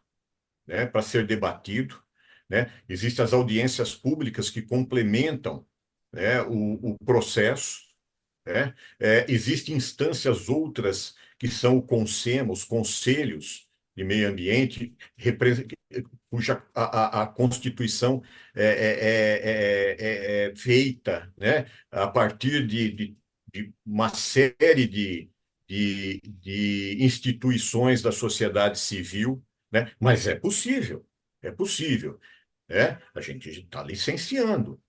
né, para ser debatido, né? Existem as audiências públicas que complementam, né, o processo, né? Existem instâncias outras que são o CONSEMA, os conselhos de meio ambiente, cuja a Constituição é feita, né, a partir de uma série de instituições da sociedade civil, né? Mas é possível, né? A gente está licenciando,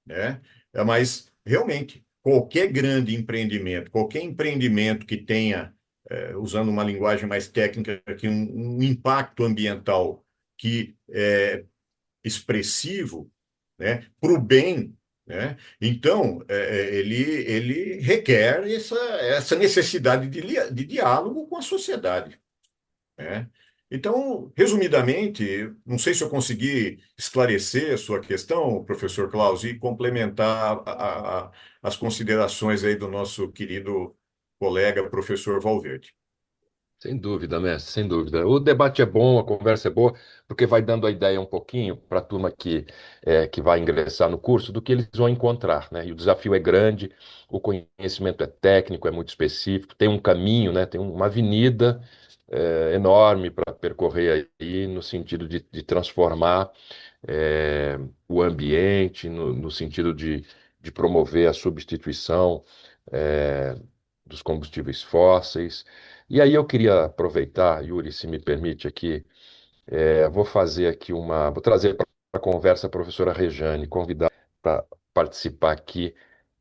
né? Mas realmente qualquer empreendimento que tenha, usando uma linguagem mais técnica, que um impacto ambiental que é expressivo, né? Para o bem, né? Então ele requer essa necessidade de diálogo com a sociedade, né? Então, resumidamente, não sei se eu consegui esclarecer a sua questão, professor Klaus, e complementar as considerações aí do nosso querido colega, professor Valverde. Sem dúvida, mestre, sem dúvida. O debate é bom, a conversa é boa, porque vai dando a ideia um pouquinho para a turma que vai ingressar no curso do que eles vão encontrar, né? E o desafio é grande, o conhecimento é técnico, é muito específico, tem um caminho, né? Tem uma avenida enorme para percorrer aí no sentido de transformar o ambiente, no sentido de promover a substituição eh, dos combustíveis fósseis. E aí eu queria aproveitar, Yuri, se me permite aqui, vou trazer para a conversa a professora Rejane, convidar para participar aqui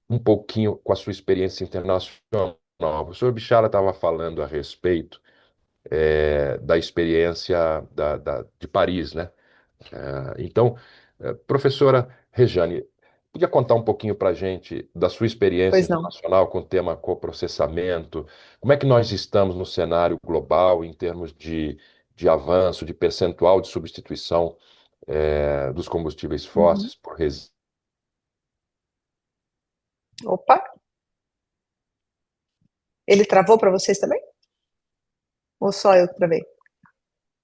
um pouquinho com a sua experiência internacional. O professor Bichara estava falando a respeito da experiência de Paris, né? Então, professora Rejane, podia contar um pouquinho para a gente da sua experiência Pois não. internacional com o tema coprocessamento? Como é que nós estamos no cenário global em termos de avanço, de percentual de substituição dos combustíveis Uhum. fósseis por resíduos? Opa, ele travou para vocês também? Ou só eu que travei?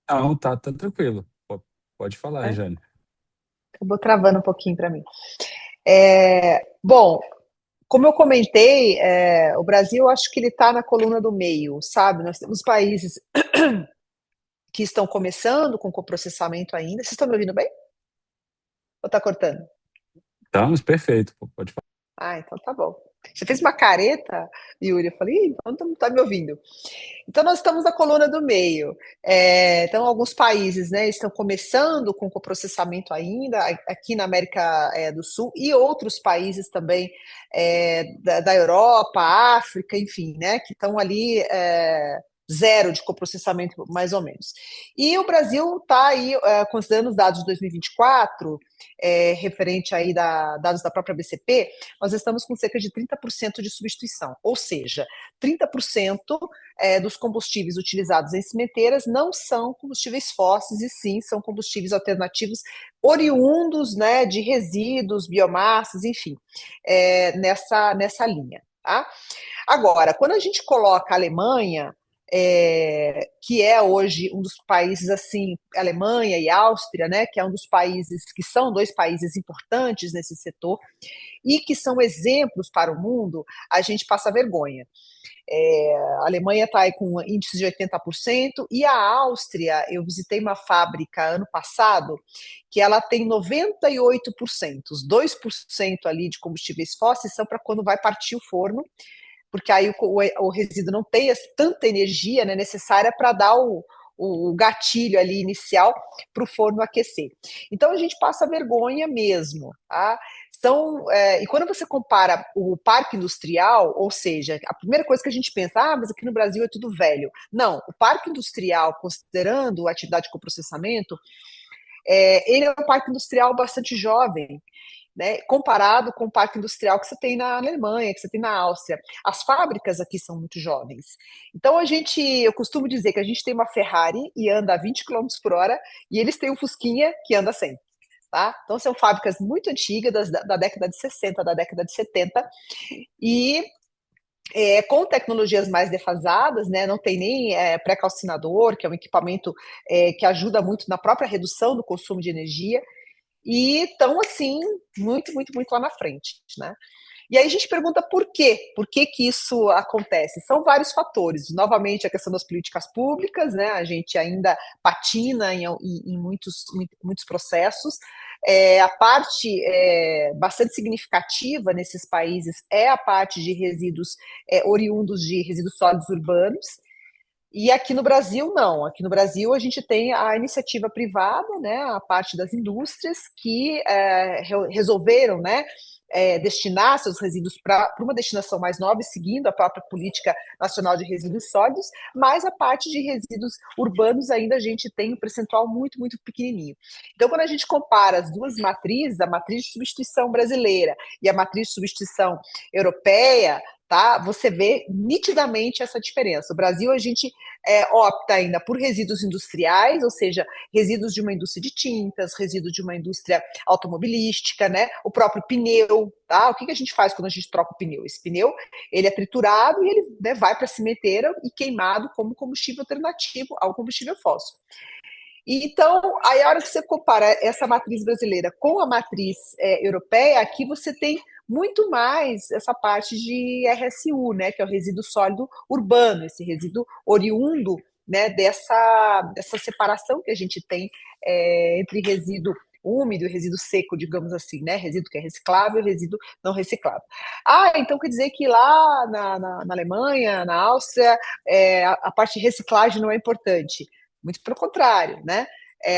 Não, tá tranquilo. Pode falar, É, Rejane. acabou travando um pouquinho para mim. Bom, como eu comentei, o Brasil, acho que ele está na coluna do meio, sabe? Nós temos países que estão começando com coprocessamento ainda. Vocês estão me ouvindo bem? Ou está cortando? Estamos, perfeito. Pode falar. Ah, então tá bom. Você fez uma careta, Yuri? Eu falei, então não tá me ouvindo. Então, nós estamos na coluna do meio. Então, alguns países, né, estão começando com coprocessamento ainda, aqui na América do Sul, e outros países também da Europa, África, enfim, né, que estão ali zero de coprocessamento, mais ou menos. E o Brasil está aí, considerando os dados de 2024, referente aí dados da própria BCP, nós estamos com cerca de 30% de substituição, ou seja, 30% dos combustíveis utilizados em cimenteiras não são combustíveis fósseis, e sim são combustíveis alternativos oriundos, né, de resíduos, biomassas, enfim, nessa linha. Tá? Agora, quando a gente coloca a Alemanha, que é hoje um dos países, assim, Alemanha e Áustria, né, que é um dos países, que são dois países importantes nesse setor, e que são exemplos para o mundo, a gente passa vergonha. A Alemanha está aí com índices de 80%, e a Áustria, eu visitei uma fábrica ano passado, que ela tem 98%, os 2% ali de combustíveis fósseis são para quando vai partir o forno, porque aí o resíduo não tem tanta energia, né, necessária para dar o gatilho ali inicial para o forno aquecer. Então a gente passa vergonha mesmo, tá? E quando você compara o parque industrial, ou seja, a primeira coisa que a gente pensa, mas aqui no Brasil é tudo velho. Não, o parque industrial, considerando a atividade de coprocessamento, ele é um parque industrial bastante jovem, né, comparado com o parque industrial que você tem na Alemanha, que você tem na Áustria. As fábricas aqui são muito jovens. Então eu costumo dizer que a gente tem uma Ferrari e anda a 20 km por hora, e eles têm um Fusquinha que anda a 100. Tá? Então são fábricas muito antigas, da década de 60, da década de 70, e com tecnologias mais defasadas, né, não tem nem pré-calcinador, que é um equipamento que ajuda muito na própria redução do consumo de energia, e estão, assim, muito, muito, muito lá na frente, né? E aí a gente pergunta por quê? Por que que isso acontece? São vários fatores. Novamente, a questão das políticas públicas, né? A gente ainda patina em muitos processos. A parte bastante significativa nesses países é a parte de resíduos oriundos de resíduos sólidos urbanos. E aqui no Brasil, não. Aqui no Brasil, a gente tem a iniciativa privada, né, a parte das indústrias, que resolveram, né, destinar seus resíduos para uma destinação mais nova, seguindo a própria Política Nacional de Resíduos Sólidos, mas a parte de resíduos urbanos ainda a gente tem um percentual muito, muito pequenininho. Então, quando a gente compara as duas matrizes, a matriz de substituição brasileira e a matriz de substituição europeia, tá? Você vê nitidamente essa diferença. O Brasil, a gente opta ainda por resíduos industriais, ou seja, resíduos de uma indústria de tintas, resíduos de uma indústria automobilística, né? O próprio pneu, tá? O que a gente faz quando a gente troca o pneu? Esse pneu, ele é triturado e ele, né, vai para a cimenteira e queimado como combustível alternativo ao combustível fóssil. Então, aí a hora que você compara essa matriz brasileira com a matriz europeia, aqui você tem muito mais essa parte de RSU, né, que é o resíduo sólido urbano, esse resíduo oriundo, né, dessa separação que a gente tem entre resíduo úmido e resíduo seco, digamos assim, né, resíduo que é reciclável e resíduo não reciclável. Então quer dizer que lá na Alemanha, na Áustria, a parte de reciclagem não é importante. Muito pelo contrário, né?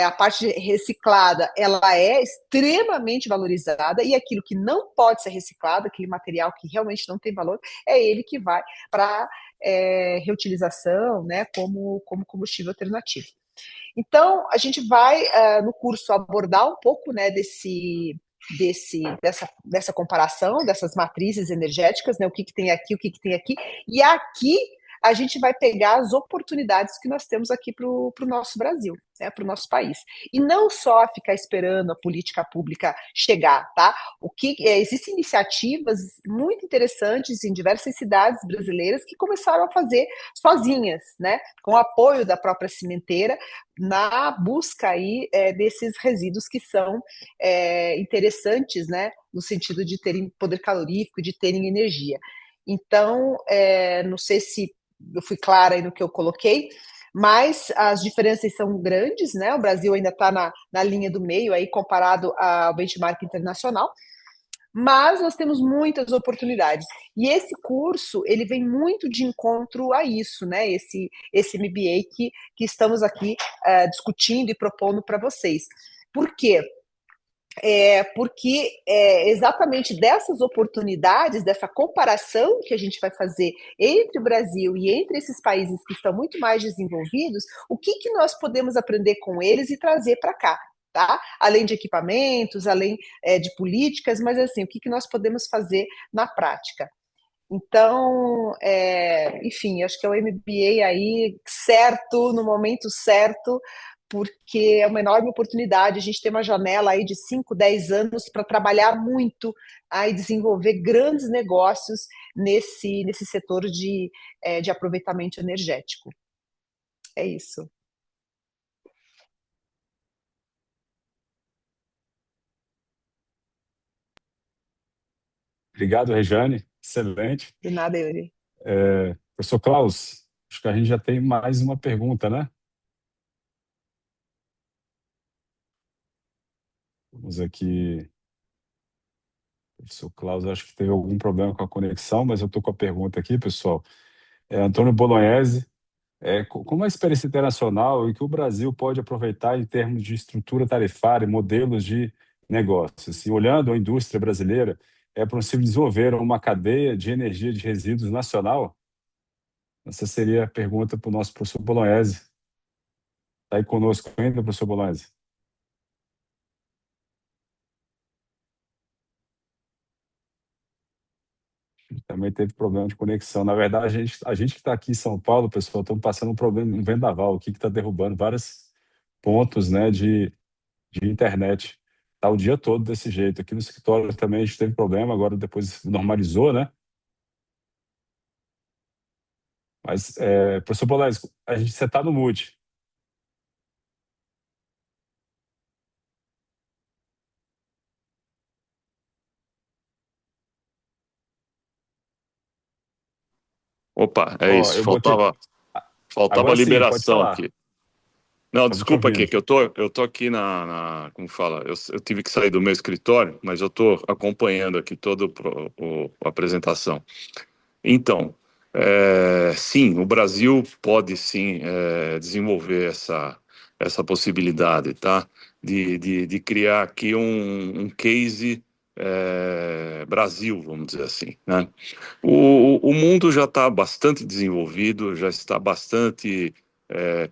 A parte reciclada, ela é extremamente valorizada, e aquilo que não pode ser reciclado, aquele material que realmente não tem valor, é ele que vai para reutilização, né, como combustível alternativo. Então, a gente vai, no curso, abordar um pouco, né, dessa comparação, dessas matrizes energéticas, né, o que tem aqui, o que tem aqui, e aqui a gente vai pegar as oportunidades que nós temos aqui para o nosso Brasil, né, para o nosso país. E não só ficar esperando a política pública chegar, tá? Existem iniciativas muito interessantes em diversas cidades brasileiras que começaram a fazer sozinhas, né, com o apoio da própria cimenteira, na busca aí desses resíduos que são interessantes, né, no sentido de terem poder calorífico, de terem energia. Então, não sei se eu fui clara aí no que eu coloquei, mas as diferenças são grandes, né? O Brasil ainda está na linha do meio aí comparado ao benchmark internacional, mas nós temos muitas oportunidades. E esse curso, ele vem muito de encontro a isso, né? Esse MBA que estamos aqui discutindo e propondo para vocês. Por quê? porque exatamente dessas oportunidades, dessa comparação que a gente vai fazer entre o Brasil e entre esses países que estão muito mais desenvolvidos, o que nós podemos aprender com eles e trazer para cá, tá? Além de equipamentos, além de políticas, mas assim, o que nós podemos fazer na prática? Então, enfim, acho que é o MBA aí certo, no momento certo, porque é uma enorme oportunidade. A gente tem uma janela aí de 5, 10 anos para trabalhar muito e desenvolver grandes negócios nesse setor de aproveitamento energético. É isso. Obrigado, Rejane. Excelente. De nada, Yuri. Professor Klaus, acho que a gente já tem mais uma pergunta, né? Vamos aqui. Professor Klaus, acho que teve algum problema com a conexão, mas eu estou com a pergunta aqui, pessoal. Antônio Bolognese, como a experiência internacional e que o Brasil pode aproveitar em termos de estrutura tarifária, modelos de negócio? Assim, olhando a indústria brasileira, é possível desenvolver uma cadeia de energia de resíduos nacional? Essa seria a pergunta para o nosso professor Bolognese. Está aí conosco ainda, professor Bolognese? Também teve problema de conexão. Na verdade, a gente que está aqui em São Paulo, pessoal, estamos passando um problema, um vendaval aqui que está derrubando vários pontos, né, de internet. Está o dia todo desse jeito. Aqui no escritório também a gente teve problema, agora depois normalizou, né? Mas, professor Bolanes, você está no mute. Opa, é Ó, isso. eu botei. Faltava Agora sim, pode liberação falar. aqui. Não, Estamos te desculpa aqui, ouvindo. que eu tô aqui como fala, eu tive que sair do meu escritório, mas eu tô acompanhando aqui toda a apresentação. Então, sim, o Brasil pode sim desenvolver essa possibilidade, tá? De criar aqui um case Brasil, vamos dizer assim, né? O mundo já está bastante desenvolvido, já está bastante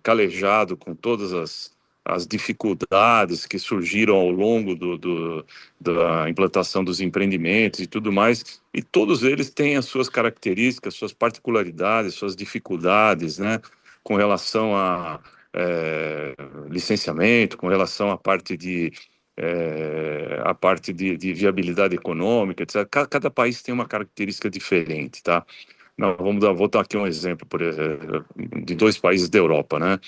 calejado com todas as dificuldades que surgiram ao longo da implantação dos empreendimentos e tudo mais, e todos eles têm as suas características, suas particularidades, suas dificuldades, né, com relação a licenciamento, com relação à parte de viabilidade econômica, etc. Cada país tem uma característica diferente, tá? Não, vou dar aqui um exemplo de dois países da Europa, né?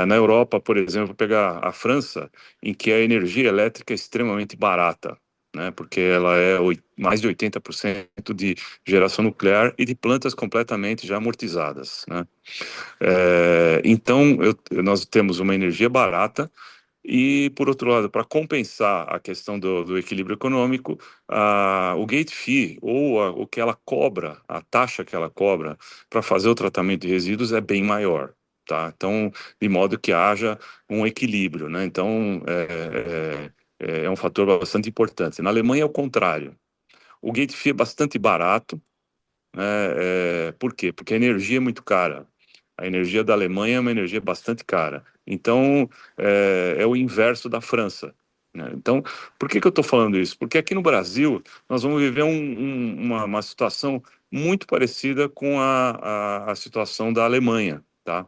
Na Europa, por exemplo, pegar a França, em que a energia elétrica é extremamente barata, né? Porque ela é mais de 80% de geração nuclear e de plantas completamente já amortizadas, né? Então, nós temos uma energia barata e, por outro lado, para compensar a questão do equilíbrio econômico, o gate fee, ou o que ela cobra, a taxa que ela cobra para fazer o tratamento de resíduos é bem maior. Tá? Então, de modo que haja um equilíbrio, né? Então, é um fator bastante importante. Na Alemanha é o contrário. O gate fee é bastante barato, né? Por quê? Porque a energia é muito cara. A energia da Alemanha é uma energia bastante cara. Então, é o inverso da França, né? Então, por que eu estou falando isso? Porque aqui no Brasil, nós vamos viver uma situação muito parecida com a situação da Alemanha, tá?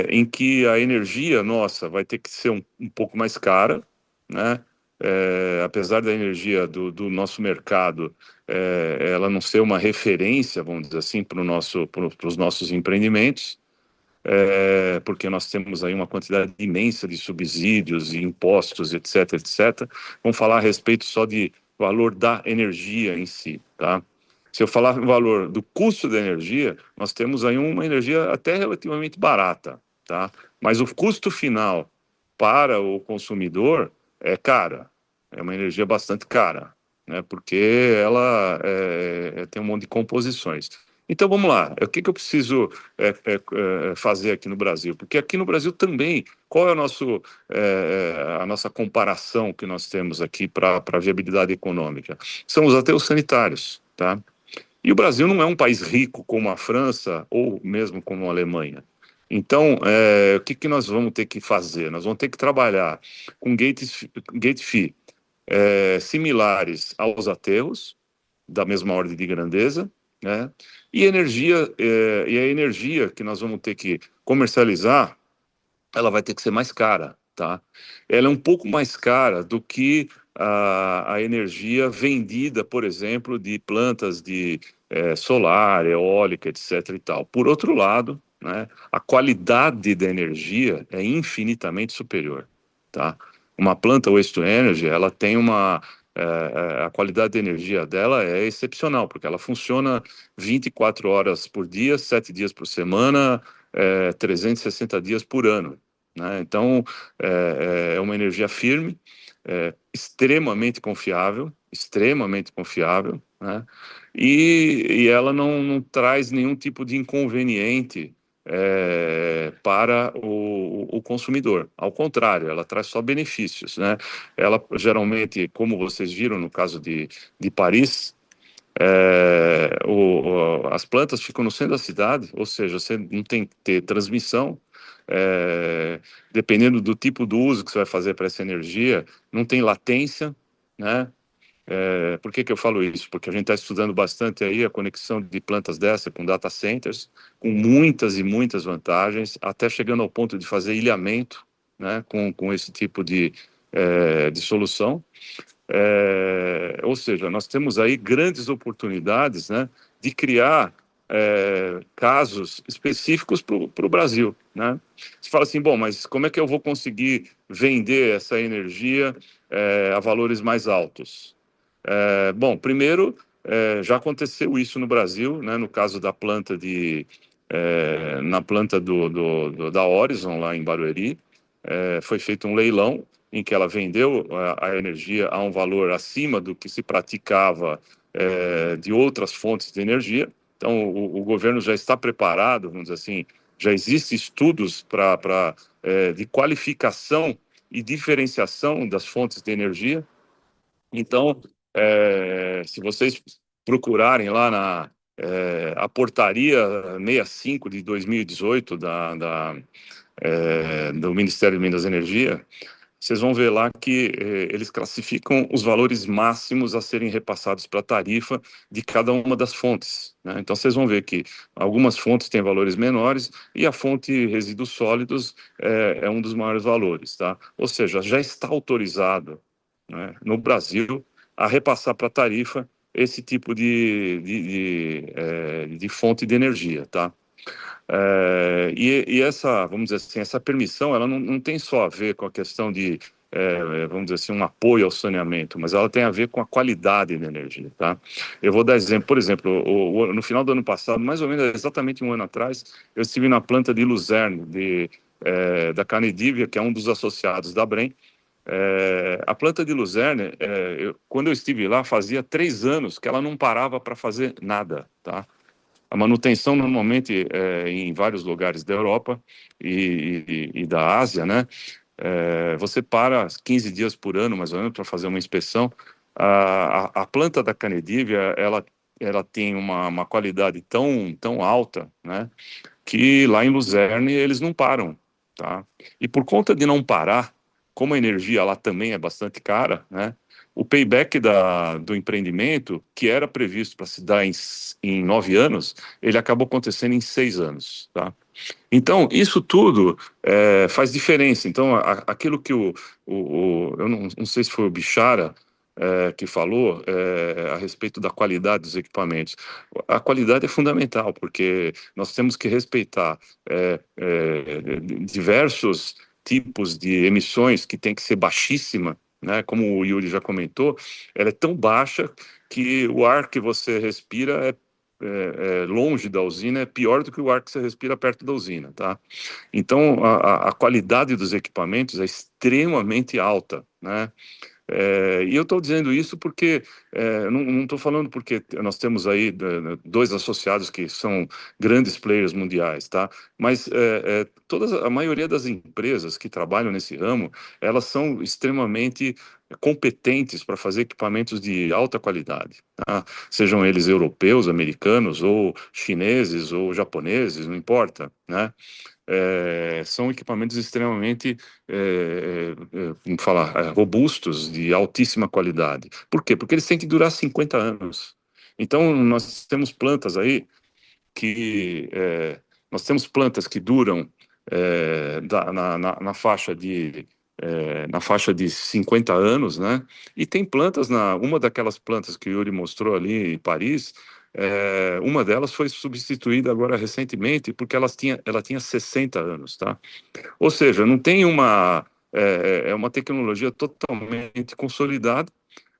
Em que a energia nossa vai ter que ser um pouco mais cara, né? Apesar da energia do nosso mercado, ela não ser uma referência, vamos dizer assim, para os nossos empreendimentos, porque nós temos aí uma quantidade imensa de subsídios e impostos, etc, etc. Vamos falar a respeito só de valor da energia em si, tá? Se eu falar o valor do custo da energia, nós temos aí uma energia até relativamente barata, tá? Mas o custo final para o consumidor é cara, é uma energia bastante cara, né? Porque ela tem um monte de composições. Então vamos lá, o que que eu preciso fazer aqui no Brasil? Porque aqui no Brasil também, qual é a nossa comparação que nós temos aqui para a viabilidade econômica? São os aterros sanitários, tá? E o Brasil não é um país rico como a França ou mesmo como a Alemanha. Então, o que que nós vamos ter que fazer? Nós vamos ter que trabalhar com gate fee similares aos aterros, da mesma ordem de grandeza, né? E a energia que nós vamos ter que comercializar, ela vai ter que ser mais cara, tá? Ela é um pouco mais cara do que a energia vendida, por exemplo, de plantas de solar, eólica, etc. e tal. Por outro lado, né, a qualidade da energia é infinitamente superior, tá? Uma planta waste to energy, ela tem a qualidade de energia dela é excepcional, porque ela funciona 24 horas por dia, 7 dias por semana, 360 dias por ano, né? Então, é uma energia firme, extremamente confiável, né? E ela não traz nenhum tipo de inconveniente para o consumidor. Ao contrário, ela traz só benefícios, né? Ela geralmente, como vocês viram no caso de Paris, as plantas ficam no centro da cidade, ou seja, você não tem que ter transmissão. Dependendo do tipo do uso que você vai fazer para essa energia, não tem latência, né? Por que que eu falo isso? Porque a gente está estudando bastante aí a conexão de plantas dessa com data centers, com muitas e muitas vantagens, até chegando ao ponto de fazer ilhamento, né, com esse tipo de solução. Ou seja, nós temos aí grandes oportunidades, né, de criar casos específicos para o Brasil, né? Você fala assim, bom, mas como é que eu vou conseguir vender essa energia a valores mais altos? Bom, primeiro, já aconteceu isso no Brasil, né, no caso da planta na planta da Horizon, lá em Barueri, foi feito um leilão em que ela vendeu a energia a um valor acima do que se praticava de outras fontes de energia. Então, o governo já está preparado, vamos dizer assim, já existem estudos de qualificação e diferenciação das fontes de energia. Então, se vocês procurarem lá a portaria 65 de 2018 do Ministério de Minas e Energia, vocês vão ver lá que eles classificam os valores máximos a serem repassados para a tarifa de cada uma das fontes, né? Então, vocês vão ver que algumas fontes têm valores menores e a fonte resíduos sólidos é um dos maiores valores, tá? Ou seja, já está autorizado, né, no Brasil, a repassar para a tarifa esse tipo de fonte de energia, tá? E essa, vamos dizer assim, essa permissão, ela não tem só a ver com a questão vamos dizer assim, um apoio ao saneamento, mas ela tem a ver com a qualidade da energia, tá? Eu vou dar exemplo, por exemplo, no final do ano passado, mais ou menos exatamente um ano atrás, eu estive na planta de Luzerne, da Canedivia, que é um dos associados da Brem. A planta de Luzerne, quando eu estive lá, fazia 3 anos que ela não parava para fazer nada, tá? A manutenção, normalmente, em vários lugares da Europa e da Ásia, né? Você para 15 dias por ano, mais ou menos, para fazer uma inspeção. A planta da Canedivia, ela tem uma qualidade tão alta, né? Que lá em Luzerne eles não param, tá? E por conta de não parar, como a energia lá também é bastante cara, né? O payback do empreendimento, que era previsto para se dar em 9 anos, ele acabou acontecendo em 6 anos, tá? Então, isso tudo faz diferença. Então, aquilo que eu não sei se foi o Bichara que falou a respeito da qualidade dos equipamentos. A qualidade é fundamental, porque nós temos que respeitar diversos tipos de emissões que tem que ser baixíssima, né? Como o Yuri já comentou, ela é tão baixa que o ar que você respira longe da usina é pior do que o ar que você respira perto da usina, tá? Então, a qualidade dos equipamentos é extremamente alta, né? E eu estou dizendo isso porque não estou falando porque nós temos aí dois associados que são grandes players mundiais, tá? Mas a maioria das empresas que trabalham nesse ramo, elas são extremamente competentes para fazer equipamentos de alta qualidade, tá? Sejam eles europeus, americanos, ou chineses, ou japoneses, não importa, né? São equipamentos extremamente, como falar, robustos, de altíssima qualidade. Por quê? Porque eles têm que durar 50 anos. Então, que nós temos plantas que duram na faixa de 50 anos, né? E tem plantas, uma daquelas plantas que o Yuri mostrou ali em Paris, uma delas foi substituída agora recentemente porque ela tinha 60 anos, tá? Ou seja, não tem é uma tecnologia totalmente consolidada,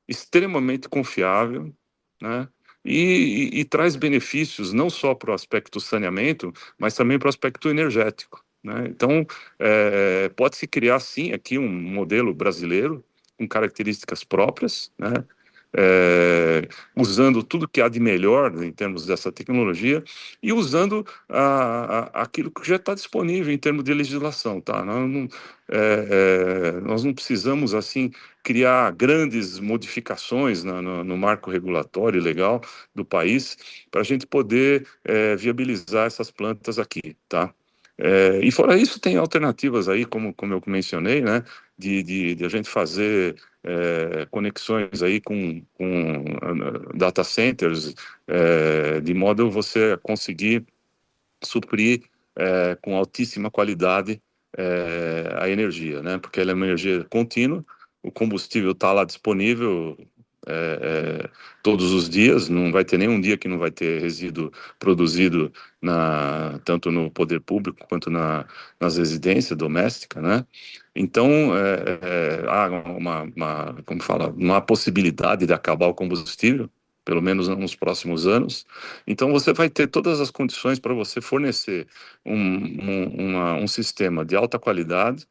extremamente confiável, né? E traz benefícios não só para o aspecto saneamento, mas também para o aspecto energético, né? Então, pode-se criar, sim, aqui um modelo brasileiro com características próprias, né? Usando tudo que há de melhor em termos dessa tecnologia e usando aquilo que já está disponível em termos de legislação, tá? Nós não precisamos, assim, criar grandes modificações no marco regulatório e legal do país para a gente poder viabilizar essas plantas aqui, tá? E fora isso, tem alternativas aí, como eu mencionei, né, de a gente fazer conexões aí com data centers, de modo você conseguir suprir com altíssima qualidade a energia, né? Porque ela é uma energia contínua, o combustível está lá disponível todos os dias, não vai ter nenhum dia que não vai ter resíduo produzido tanto no poder público quanto nas residências domésticas, né? Então, há como fala, não há possibilidade de acabar o combustível, pelo menos nos próximos anos. Então, você vai ter todas as condições para você fornecer um sistema de alta qualidade,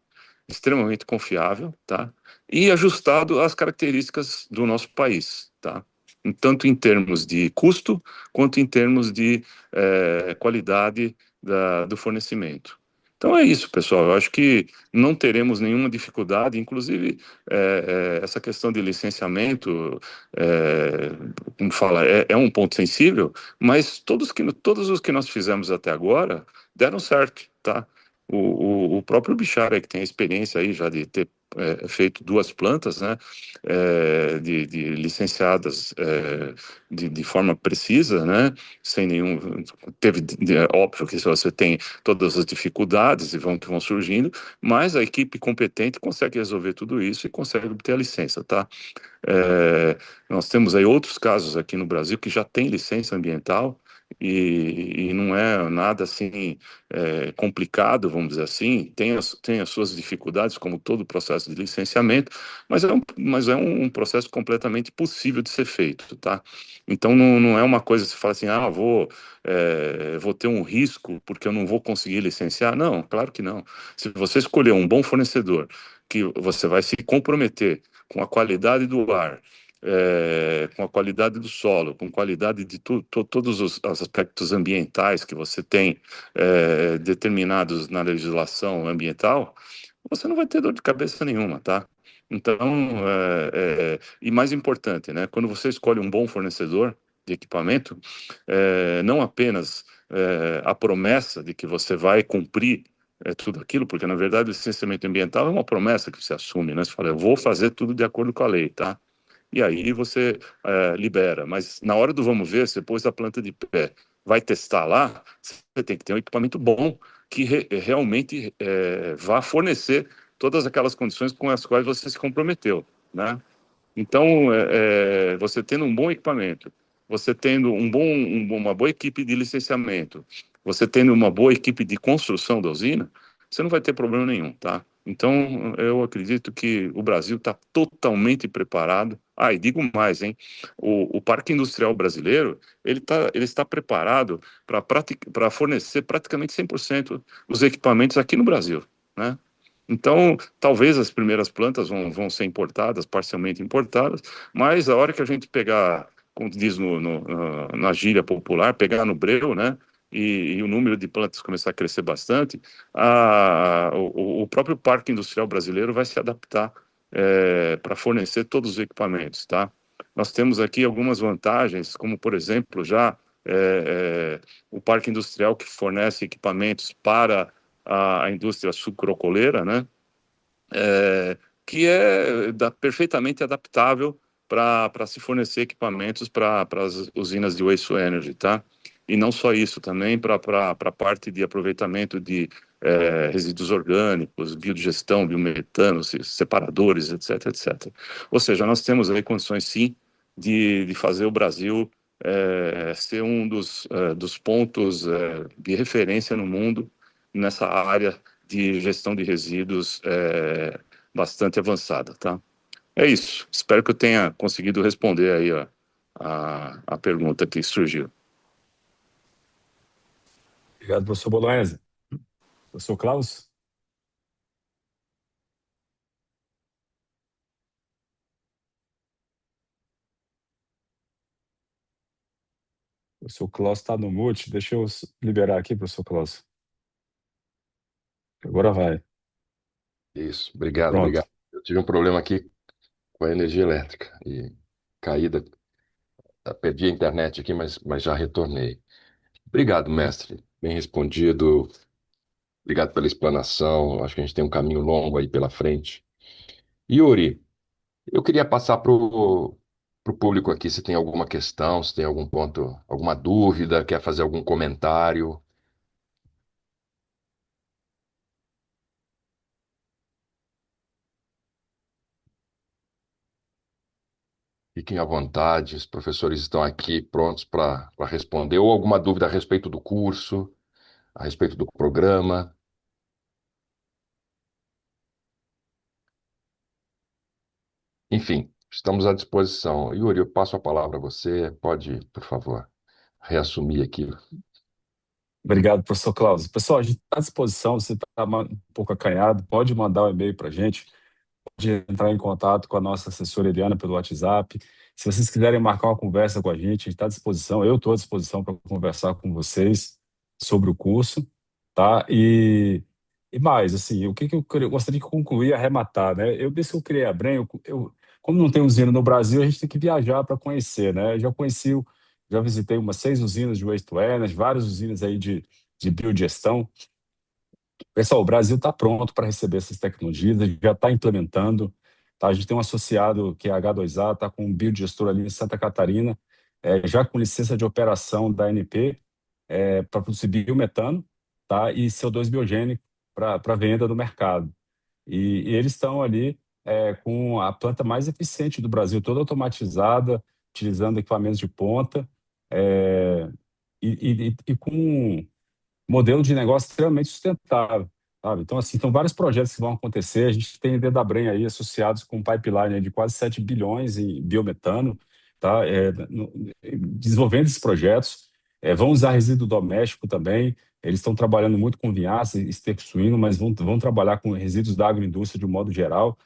extremamente confiável, tá? E ajustado às características do nosso país, tá? Tanto em termos de custo, quanto em termos de qualidade do fornecimento. Então é isso, pessoal. Eu acho que não teremos nenhuma dificuldade, inclusive essa questão de licenciamento, como fala, é um ponto sensível, mas todos os que nós fizemos até agora deram certo, tá? O próprio Bichara, que tem a experiência aí já de ter feito duas plantas, né, de licenciadas de forma precisa, né, sem nenhum... óbvio que você tem todas as dificuldades que vão surgindo, mas a equipe competente consegue resolver tudo isso e consegue obter a licença, tá? Nós temos aí outros casos aqui no Brasil que já tem licença ambiental e não é nada assim complicado, vamos dizer assim, tem as suas dificuldades, como todo processo de licenciamento, mas é um processo completamente possível de ser feito, tá? Então não é uma coisa que você fala assim, vou ter um risco porque eu não vou conseguir licenciar. Não, claro que não. Se você escolher um bom fornecedor, que você vai se comprometer com a qualidade do ar, com a qualidade do solo, com qualidade de todos os aspectos ambientais que você tem determinados na legislação ambiental, você não vai ter dor de cabeça nenhuma, tá? Então, e mais importante, né? Quando você escolhe um bom fornecedor de equipamento, não apenas a promessa de que você vai cumprir tudo aquilo, porque na verdade o licenciamento ambiental é uma promessa que você assume, né? Você fala, eu vou fazer tudo de acordo com a lei, tá? E aí você libera. Mas na hora do vamos ver, você pôs a planta de pé, vai testar lá, você tem que ter um equipamento bom que realmente vá fornecer todas aquelas condições com as quais você se comprometeu, né? Então, você tendo um bom equipamento, você tendo uma boa equipe de licenciamento, você tendo uma boa equipe de construção da usina, você não vai ter problema nenhum, tá? Então, eu acredito que o Brasil está totalmente preparado. E digo mais, hein? O Parque Industrial Brasileiro, ele está preparado para fornecer praticamente 100% dos equipamentos aqui no Brasil, né? Então, talvez as primeiras plantas vão ser importadas, parcialmente importadas, mas a hora que a gente pegar, como diz na gíria popular, pegar no breu, né? E o número de plantas começar a crescer bastante, o próprio parque industrial brasileiro vai se adaptar para fornecer todos os equipamentos, tá? Nós temos aqui algumas vantagens, como, por exemplo, já o parque industrial que fornece equipamentos para a indústria sucrocoleira, né? Que perfeitamente adaptável para se fornecer equipamentos para as usinas de waste to energy, tá? E não só isso, também para a parte de aproveitamento de resíduos orgânicos, biodigestão, biometano, separadores, etc, etc. Ou seja, nós temos aí condições, sim, de fazer o Brasil ser um dos pontos de referência no mundo nessa área de gestão de resíduos bastante avançada, tá? É isso. Espero que eu tenha conseguido responder aí a pergunta que surgiu. Obrigado, professor Bolognese. Professor Klaus? O professor Klaus está no mute. Deixa eu liberar aqui, professor Klaus. Agora vai. Isso, obrigado, Pronto. obrigado. Eu tive um problema aqui com a energia elétrica e caída, perdi a internet aqui, mas já retornei. Obrigado, mestre. Bem respondido. Obrigado pela explanação. Acho que a gente tem um caminho longo aí pela frente. Yuri, eu queria passar para o público aqui se tem alguma questão, se tem algum ponto, alguma dúvida, quer fazer algum comentário. Fiquem à vontade, os professores estão aqui prontos para responder, ou alguma dúvida a respeito do curso, a respeito do programa. Enfim, estamos à disposição. Yuri, eu passo a palavra a você. Pode, por favor, reassumir aqui. Obrigado, professor Klaus. Pessoal, a gente está à disposição. Você está um pouco acanhado, pode mandar um e-mail para a gente, pode entrar em contato com a nossa assessora Eliana pelo WhatsApp. Se vocês quiserem marcar uma conversa com a gente está à disposição. Eu estou à disposição para conversar com vocês sobre o curso, tá? E mais, assim, o que eu gostaria de concluir, arrematar, né? Desde que eu criei a Brem, como não tem usina no Brasil, a gente tem que viajar para conhecer, né? Eu já conheci, já visitei umas 6 usinas de waste to energy, várias usinas aí de biodigestão. Pessoal, o Brasil está pronto para receber essas tecnologias, a gente já está implementando. Tá? A gente tem um associado que é a H2A, está com um biodigestor ali em Santa Catarina, já com licença de operação da ANP, para produzir biometano, tá? E CO2 biogênico para venda no mercado. E eles estão ali com a planta mais eficiente do Brasil, toda automatizada, utilizando equipamentos de ponta, é, e com modelo de negócio extremamente sustentável, sabe? Então, assim, são vários projetos que vão acontecer. A gente tem dentro da Bren aí associados com um pipeline aí de quase 7 bilhões em biometano, tá? Desenvolvendo esses projetos. Vão usar resíduo doméstico também. Eles estão trabalhando muito com vinhaça e esterco suíno, mas vão trabalhar com resíduos da agroindústria de um modo geral.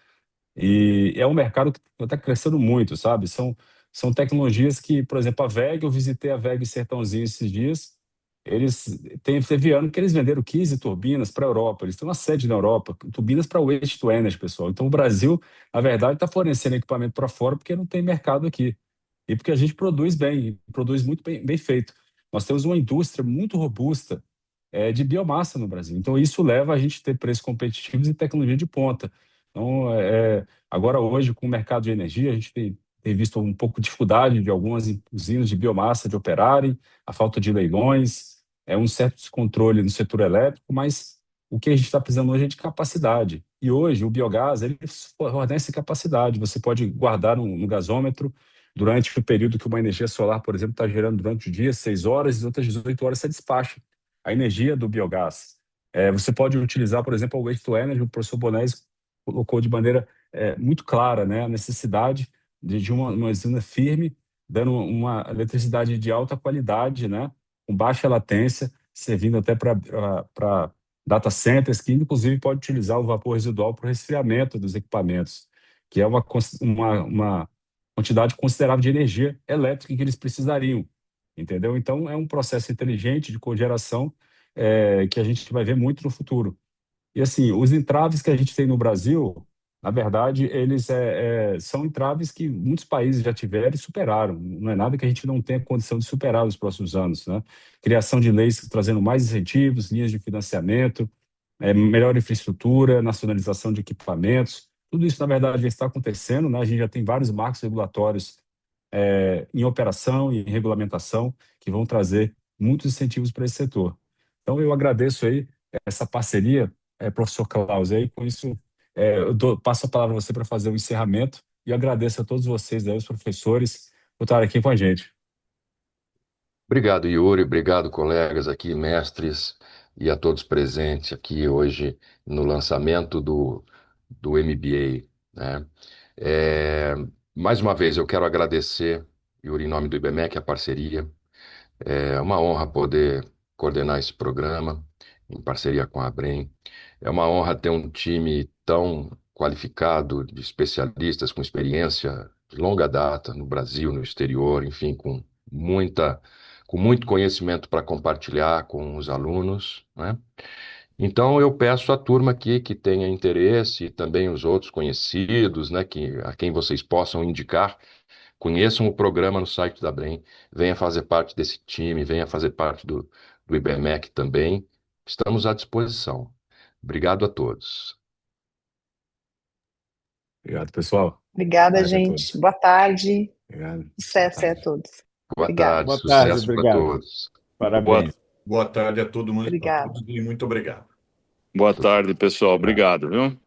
E é um mercado que está crescendo muito, sabe? São tecnologias que, por exemplo, a WEG, eu visitei a WEG Sertãozinho esses dias, teve ano que eles venderam 15 turbinas para a Europa, eles têm uma sede na Europa, turbinas para waste to energy, pessoal. Então, o Brasil, na verdade, está fornecendo equipamento para fora porque não tem mercado aqui. E porque a gente produz bem, produz muito bem feito. Nós temos uma indústria muito robusta de biomassa no Brasil. Então, isso leva a gente a ter preços competitivos e tecnologia de ponta. Então, agora, hoje, com o mercado de energia, a gente tem visto um pouco de dificuldade de algumas usinas de biomassa de operarem, a falta de leilões, um certo descontrole no setor elétrico, mas o que a gente está precisando hoje é de capacidade. E hoje, o biogás, ele fornece capacidade. Você pode guardar no gasômetro durante o período que uma energia solar, por exemplo, está gerando durante o dia, 6 horas, e outras 18 horas você despacha a energia do biogás. Você pode utilizar, por exemplo, o waste to energy. O professor Bonés colocou de maneira muito clara, né, a necessidade de uma usina firme, dando uma eletricidade de alta qualidade, né, com baixa latência, servindo até para data centers, que inclusive pode utilizar o vapor residual para o resfriamento dos equipamentos, que é uma quantidade considerável de energia elétrica que eles precisariam, entendeu? Então, é um processo inteligente de cogeração que a gente vai ver muito no futuro. E assim, os entraves que a gente tem no Brasil, na verdade, eles são entraves que muitos países já tiveram e superaram. Não é nada que a gente não tenha condição de superar nos próximos anos, né? Criação de leis trazendo mais incentivos, linhas de financiamento, melhor infraestrutura, nacionalização de equipamentos. Tudo isso, na verdade, já está acontecendo, né? A gente já tem vários marcos regulatórios em operação e em regulamentação que vão trazer muitos incentivos para esse setor. Então, eu agradeço aí essa parceria, professor Klaus, aí com isso passo a palavra a você para fazer o encerramento e agradeço a todos vocês, aí, os professores, por estarem aqui com a gente. Obrigado, Yuri. Obrigado, colegas aqui, mestres, e a todos presentes aqui hoje no lançamento do MBA, né? É, Mais uma vez, eu quero agradecer, Yuri, em nome do IBMEC, a parceria. É uma honra poder coordenar esse programa em parceria com a Abrem. É uma honra ter um time tão qualificado de especialistas com experiência de longa data no Brasil, no exterior, enfim, com muito conhecimento para compartilhar com os alunos, né? Então eu peço à turma aqui que tenha interesse e também os outros conhecidos, né, a quem vocês possam indicar. Conheçam o programa no site da Brem, venha fazer parte desse time, venha fazer parte do IBMEC também. Estamos à disposição. Obrigado a todos. Obrigado, pessoal. Boa Obrigada, tarde a gente. todos. Boa tarde. Obrigado. Boa Sucesso aí a tarde. todos. Boa Obrigada. tarde, Boa tarde, sucesso para obrigado. todos. Boa, Parabéns. Boa tarde a todo mundo, a Obrigada. todos e muito obrigado. boa tarde, pessoal. Obrigado, viu?